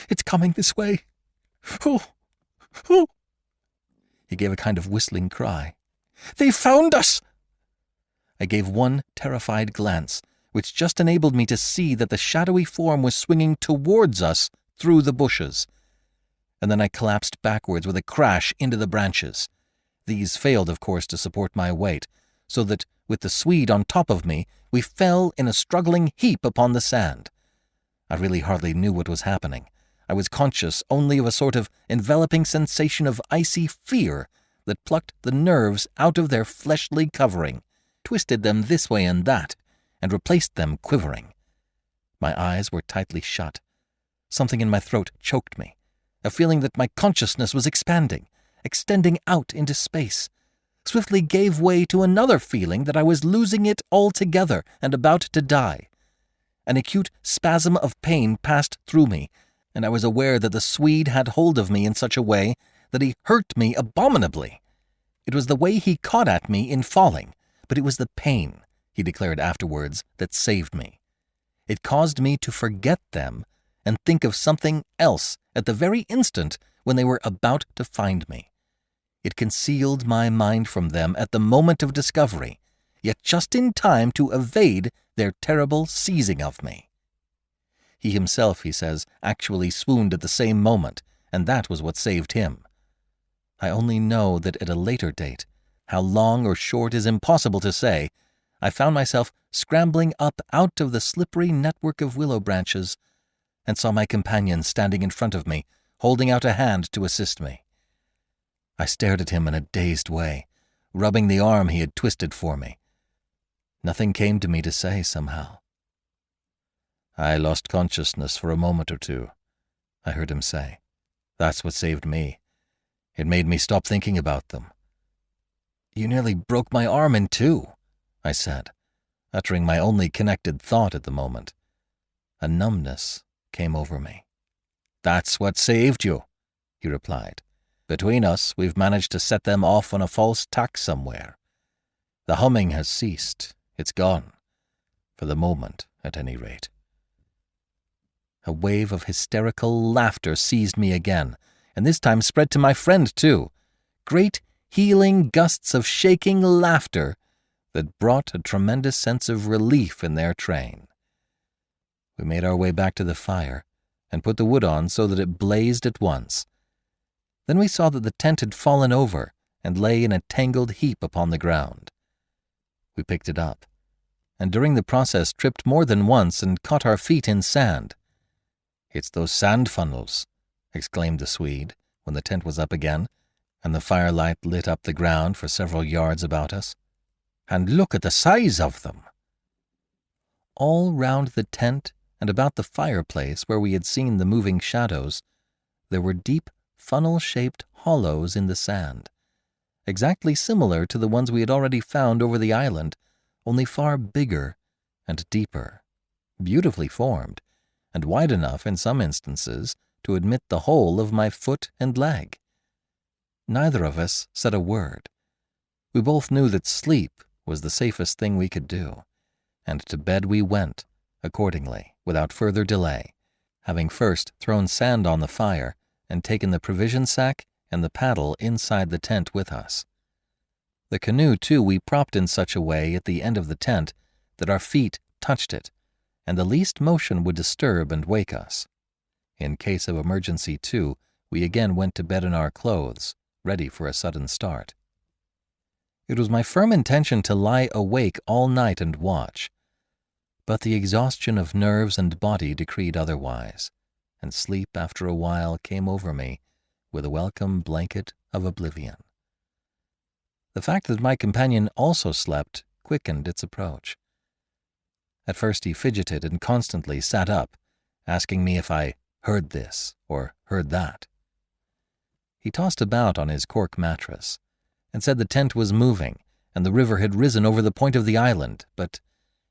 It's coming this way! Oh! Oh!" He gave a kind of whistling cry. "They found us!" I gave one terrified glance, which just enabled me to see that the shadowy form was swinging towards us through the bushes. And then I collapsed backwards with a crash into the branches. These failed, of course, to support my weight, so that, with the Swede on top of me, we fell in a struggling heap upon the sand. I really hardly knew what was happening. I was conscious only of a sort of enveloping sensation of icy fear that plucked the nerves out of their fleshly covering, twisted them this way and that, and replaced them quivering. My eyes were tightly shut. Something in my throat choked me, a feeling that my consciousness was expanding, extending out into space, swiftly gave way to another feeling that I was losing it altogether and about to die. An acute spasm of pain passed through me, and I was aware that the Swede had hold of me in such a way that he hurt me abominably. It was the way he caught at me in falling, but it was the pain, he declared afterwards, that saved me. It caused me to forget them and think of something else at the very instant when they were about to find me. It concealed my mind from them at the moment of discovery, yet just in time to evade their terrible seizing of me. He himself, he says, actually swooned at the same moment, and that was what saved him. I only know that at a later date, how long or short is impossible to say, I found myself scrambling up out of the slippery network of willow branches and saw my companion standing in front of me, holding out a hand to assist me. I stared at him in a dazed way, rubbing the arm he had twisted for me. Nothing came to me to say somehow. I lost consciousness for a moment or two, I heard him say. That's what saved me. It made me stop thinking about them. You nearly broke my arm in two, I said, uttering my only connected thought at the moment. A numbness came over me. That's what saved you, he replied. Between us, we've managed to set them off on a false tack somewhere. The humming has ceased. It's gone. For the moment, at any rate. A wave of hysterical laughter seized me again, and this time spread to my friend, too. Great, healing gusts of shaking laughter that brought a tremendous sense of relief in their train. We made our way back to the fire and put the wood on so that it blazed at once. Then we saw that the tent had fallen over and lay in a tangled heap upon the ground. We picked it up, and during the process tripped more than once and caught our feet in sand. It's those sand funnels, exclaimed the Swede, when the tent was up again, and the firelight lit up the ground for several yards about us. And look at the size of them! All round the tent and about the fireplace where we had seen the moving shadows, there were deep, funnel-shaped hollows in the sand, exactly similar to the ones we had already found over the island, only far bigger and deeper, beautifully formed, and wide enough in some instances to admit the whole of my foot and leg. Neither of us said a word. We both knew that sleep was the safest thing we could do, and to bed we went, accordingly, without further delay, having first thrown sand on the fire and taken the provision sack and the paddle inside the tent with us. The canoe, too, we propped in such a way at the end of the tent that our feet touched it, and the least motion would disturb and wake us. In case of emergency, too, we again went to bed in our clothes, ready for a sudden start. It was my firm intention to lie awake all night and watch, but the exhaustion of nerves and body decreed otherwise, and sleep after a while came over me with a welcome blanket of oblivion. The fact that my companion also slept quickened its approach. At first he fidgeted and constantly sat up, asking me if I heard this or heard that. He tossed about on his cork mattress and said the tent was moving and the river had risen over the point of the island, but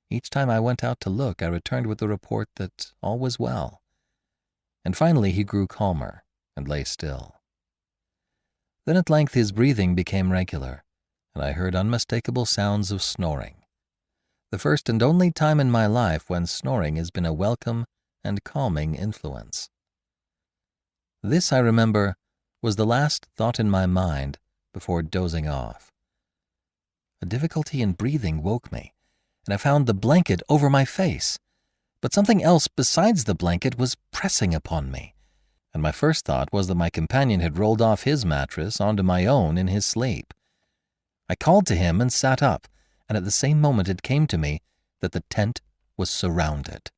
each time I went out to look I returned with the report that all was well. And finally he grew calmer and lay still. Then at length his breathing became regular, and I heard unmistakable sounds of snoring. The first and only time in my life when snoring has been a welcome and calming influence. This, I remember, was the last thought in my mind before dozing off. A difficulty in breathing woke me, and I found the blanket over my face, but something else besides the blanket was pressing upon me, and my first thought was that my companion had rolled off his mattress onto my own in his sleep. I called to him and sat up, and at the same moment it came to me that the tent was surrounded.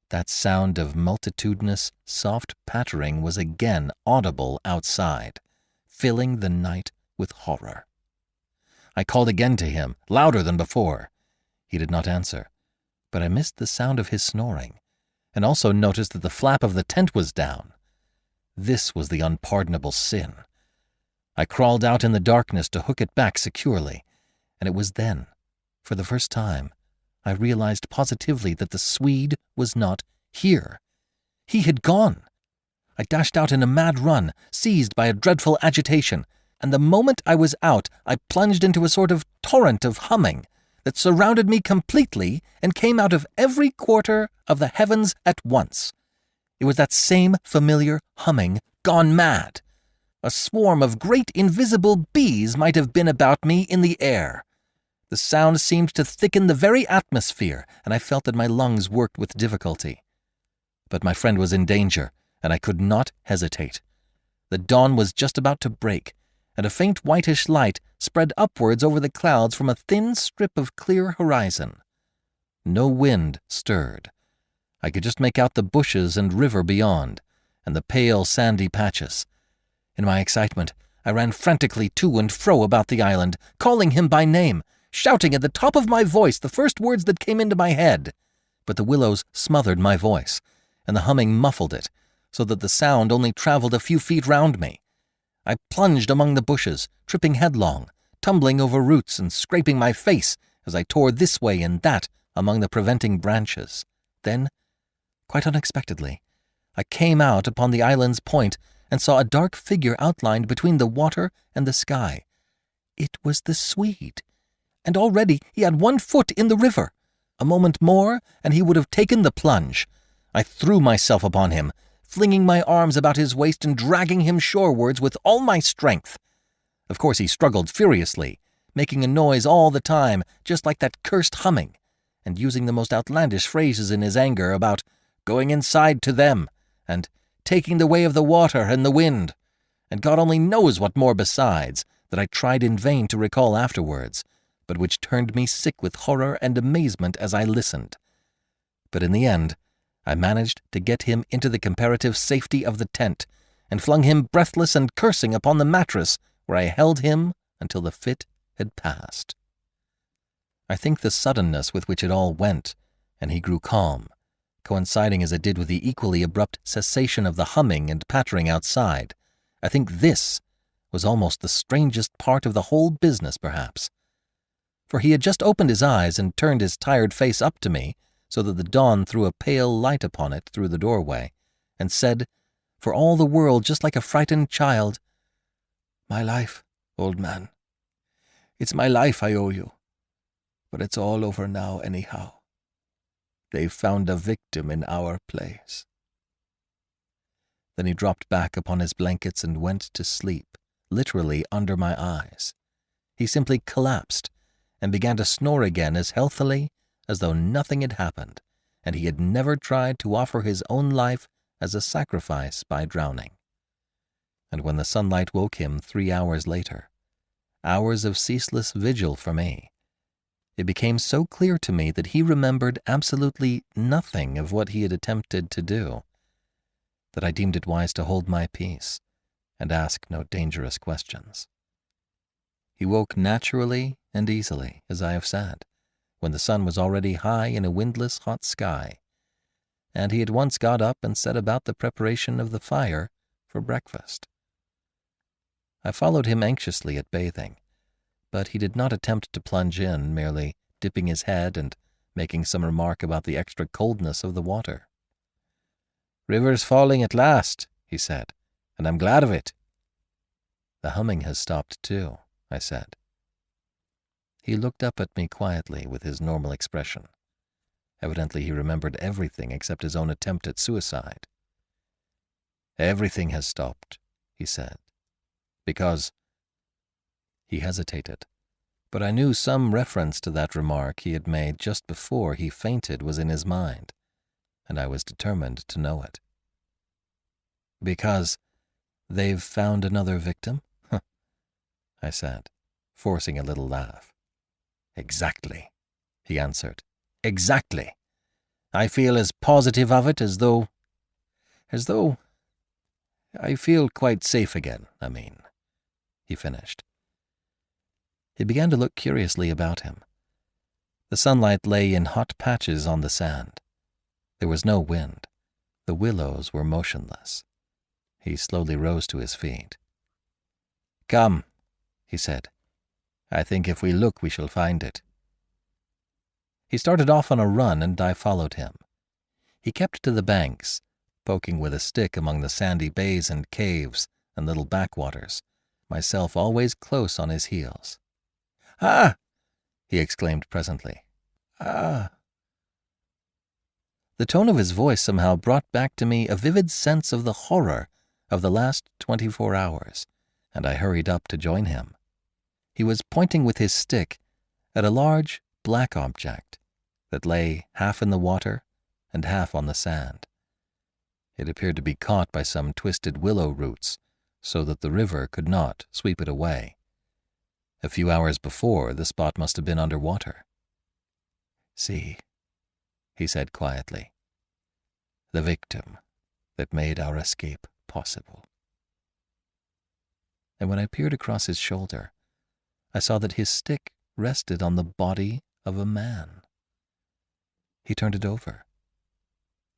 That sound of multitudinous, soft pattering was again audible outside, filling the night with horror. I called again to him, louder than before. He did not answer, but I missed the sound of his snoring, and also noticed that the flap of the tent was down. This was the unpardonable sin. I crawled out in the darkness to hook it back securely, and it was then, for the first time, I realized positively that the Swede was not here. He had gone. I dashed out in a mad run, seized by a dreadful agitation, and the moment I was out, I plunged into a sort of torrent of humming that surrounded me completely and came out of every quarter of the heavens at once. It was that same familiar humming gone mad. A swarm of great invisible bees might have been about me in the air. The sound seemed to thicken the very atmosphere, and I felt that my lungs worked with difficulty. But my friend was in danger, and I could not hesitate. The dawn was just about to break, and a faint whitish light spread upwards over the clouds from a thin strip of clear horizon. No wind stirred. I could just make out the bushes and river beyond, and the pale sandy patches. In my excitement, I ran frantically to and fro about the island, calling him by name, shouting at the top of my voice the first words that came into my head. But the willows smothered my voice, and the humming muffled it, so that the sound only traveled a few feet round me. I plunged among the bushes, tripping headlong, tumbling over roots and scraping my face as I tore this way and that among the preventing branches. Then, quite unexpectedly, I came out upon the island's point and saw a dark figure outlined between the water and the sky. It was the Swede, and already he had 1 foot in the river. A moment more, and he would have taken the plunge. I threw myself upon him, flinging my arms about his waist and dragging him shorewards with all my strength. Of course he struggled furiously, making a noise all the time, just like that cursed humming, and using the most outlandish phrases in his anger about going inside to them, and taking the way of the water and the wind, and God only knows what more besides, that I tried in vain to recall afterwards, but which turned me sick with horror and amazement as I listened. But in the end, I managed to get him into the comparative safety of the tent, and flung him breathless and cursing upon the mattress, where I held him until the fit had passed. I think the suddenness with which it all went, and he grew calm, coinciding as it did with the equally abrupt cessation of the humming and pattering outside, I think this was almost the strangest part of the whole business, perhaps. For he had just opened his eyes and turned his tired face up to me, so that the dawn threw a pale light upon it through the doorway, and said, for all the world just like a frightened child, "My life, old man. It's my life I owe you. But it's all over now anyhow. They've found a victim in our place." Then he dropped back upon his blankets and went to sleep, literally under my eyes. He simply collapsed and began to snore again as healthily as though nothing had happened, and he had never tried to offer his own life as a sacrifice by drowning. And when the sunlight woke him 3 hours later, hours of ceaseless vigil for me, it became so clear to me that he remembered absolutely nothing of what he had attempted to do, that I deemed it wise to hold my peace and ask no dangerous questions. He woke naturally and easily, as I have said, when the sun was already high in a windless hot sky, and he at once got up and set about the preparation of the fire for breakfast. I followed him anxiously at bathing, but he did not attempt to plunge in, merely dipping his head and making some remark about the extra coldness of the water. "River's falling at last," he said, "and I'm glad of it." "The humming has stopped too," I said. He looked up at me quietly with his normal expression. Evidently he remembered everything except his own attempt at suicide. "Everything has stopped," he said, "because—" He hesitated, but I knew some reference to that remark he had made just before he fainted was in his mind, and I was determined to know it. "Because they've found another victim?" I said, forcing a little laugh. "Exactly," he answered. "Exactly. I feel as positive of it as though I feel quite safe again, I mean," he finished. He began to look curiously about him. The sunlight lay in hot patches on the sand. There was no wind. The willows were motionless. He slowly rose to his feet. "Come," he said. "I think if we look we shall find it." He started off on a run, and I followed him. He kept to the banks, poking with a stick among the sandy bays and caves and little backwaters, myself always close on his heels. "Ah!" he exclaimed presently. "Ah!" The tone of his voice somehow brought back to me a vivid sense of the horror of the last 24 hours, and I hurried up to join him. He was pointing with his stick at a large black object that lay half in the water and half on the sand. It appeared to be caught by some twisted willow roots, so that the river could not sweep it away. A few hours before, the spot must have been under water. "See," he said quietly, "the victim that made our escape possible." And when I peered across his shoulder, I saw that his stick rested on the body of a man. He turned it over.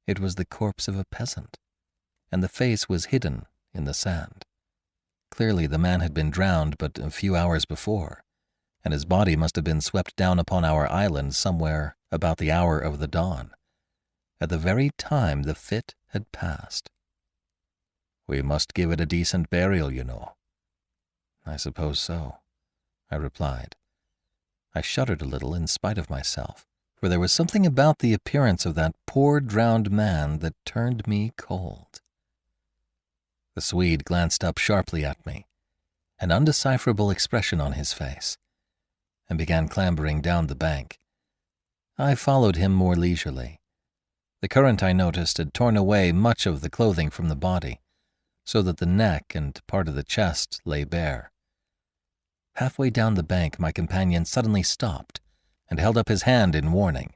It was the corpse of a peasant, and the face was hidden in the sand. Clearly the man had been drowned but a few hours before, and his body must have been swept down upon our island somewhere about the hour of the dawn, at the very time the fit had passed. "We must give it a decent burial, you know." "I suppose so," I replied. I shuddered a little in spite of myself, for there was something about the appearance of that poor drowned man that turned me cold. The Swede glanced up sharply at me, an undecipherable expression on his face, and began clambering down the bank. I followed him more leisurely. The current, I noticed, had torn away much of the clothing from the body, so that the neck and part of the chest lay bare. Halfway down the bank, my companion suddenly stopped and held up his hand in warning.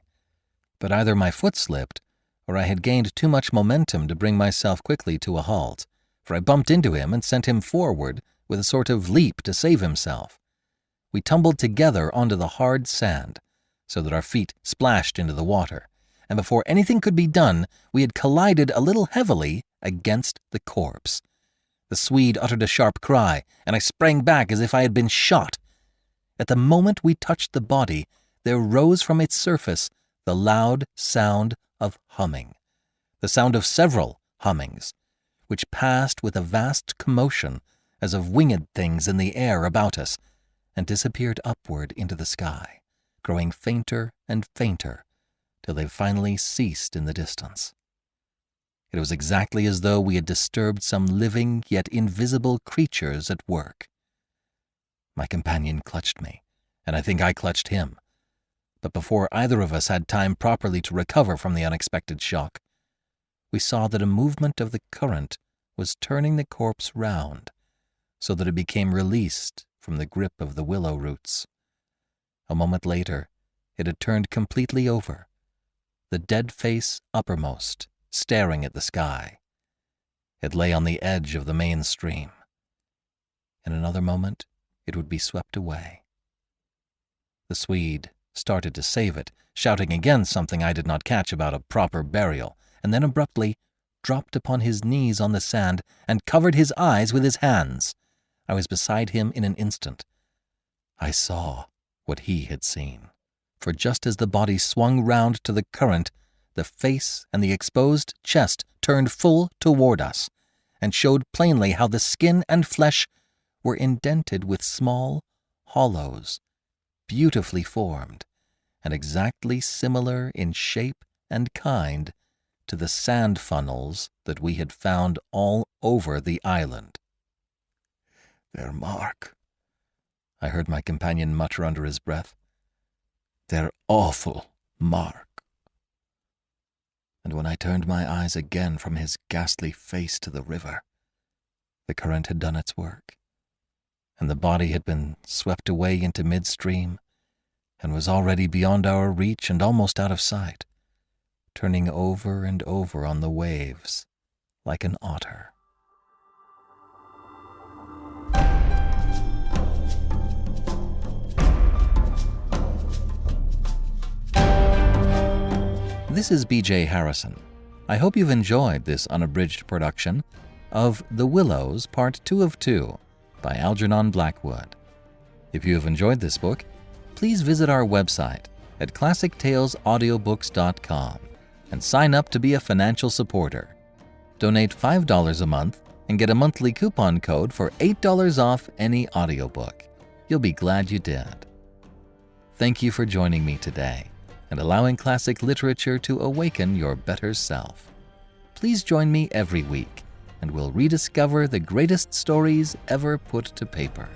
But either my foot slipped, or I had gained too much momentum to bring myself quickly to a halt, for I bumped into him and sent him forward with a sort of leap to save himself. We tumbled together onto the hard sand, so that our feet splashed into the water, and before anything could be done, we had collided a little heavily against the corpse. The Swede uttered a sharp cry, and I sprang back as if I had been shot. At the moment we touched the body, there rose from its surface the loud sound of humming, the sound of several hummings, which passed with a vast commotion as of winged things in the air about us, and disappeared upward into the sky, growing fainter and fainter, till they finally ceased in the distance. It was exactly as though we had disturbed some living yet invisible creatures at work. My companion clutched me, and I think I clutched him. But before either of us had time properly to recover from the unexpected shock, we saw that a movement of the current was turning the corpse round, so that it became released from the grip of the willow roots. A moment later, it had turned completely over, the dead face uppermost, staring at the sky. It lay on the edge of the main stream. In another moment, it would be swept away. The Swede started to save it, shouting again something I did not catch about a proper burial, and then abruptly dropped upon his knees on the sand and covered his eyes with his hands. I was beside him in an instant. I saw what he had seen, for just as the body swung round to the current, the face and the exposed chest turned full toward us, and showed plainly how the skin and flesh were indented with small hollows, beautifully formed, and exactly similar in shape and kind to the sand funnels that we had found all over the island. "Their mark," I heard my companion mutter under his breath. "Their awful mark." And when I turned my eyes again from his ghastly face to the river, the current had done its work, and the body had been swept away into midstream and was already beyond our reach and almost out of sight. turning over and over on the waves like an otter. This is B.J. Harrison. I hope you've enjoyed this unabridged production of The Willows, Part 2 of 2 by Algernon Blackwood. If you have enjoyed this book, please visit our website at classictalesaudiobooks.com and sign up to be a financial supporter. Donate $5 a month and get a monthly coupon code for $8 off any audiobook. You'll be glad you did. Thank you for joining me today and allowing classic literature to awaken your better self. Please join me every week, and we'll rediscover the greatest stories ever put to paper.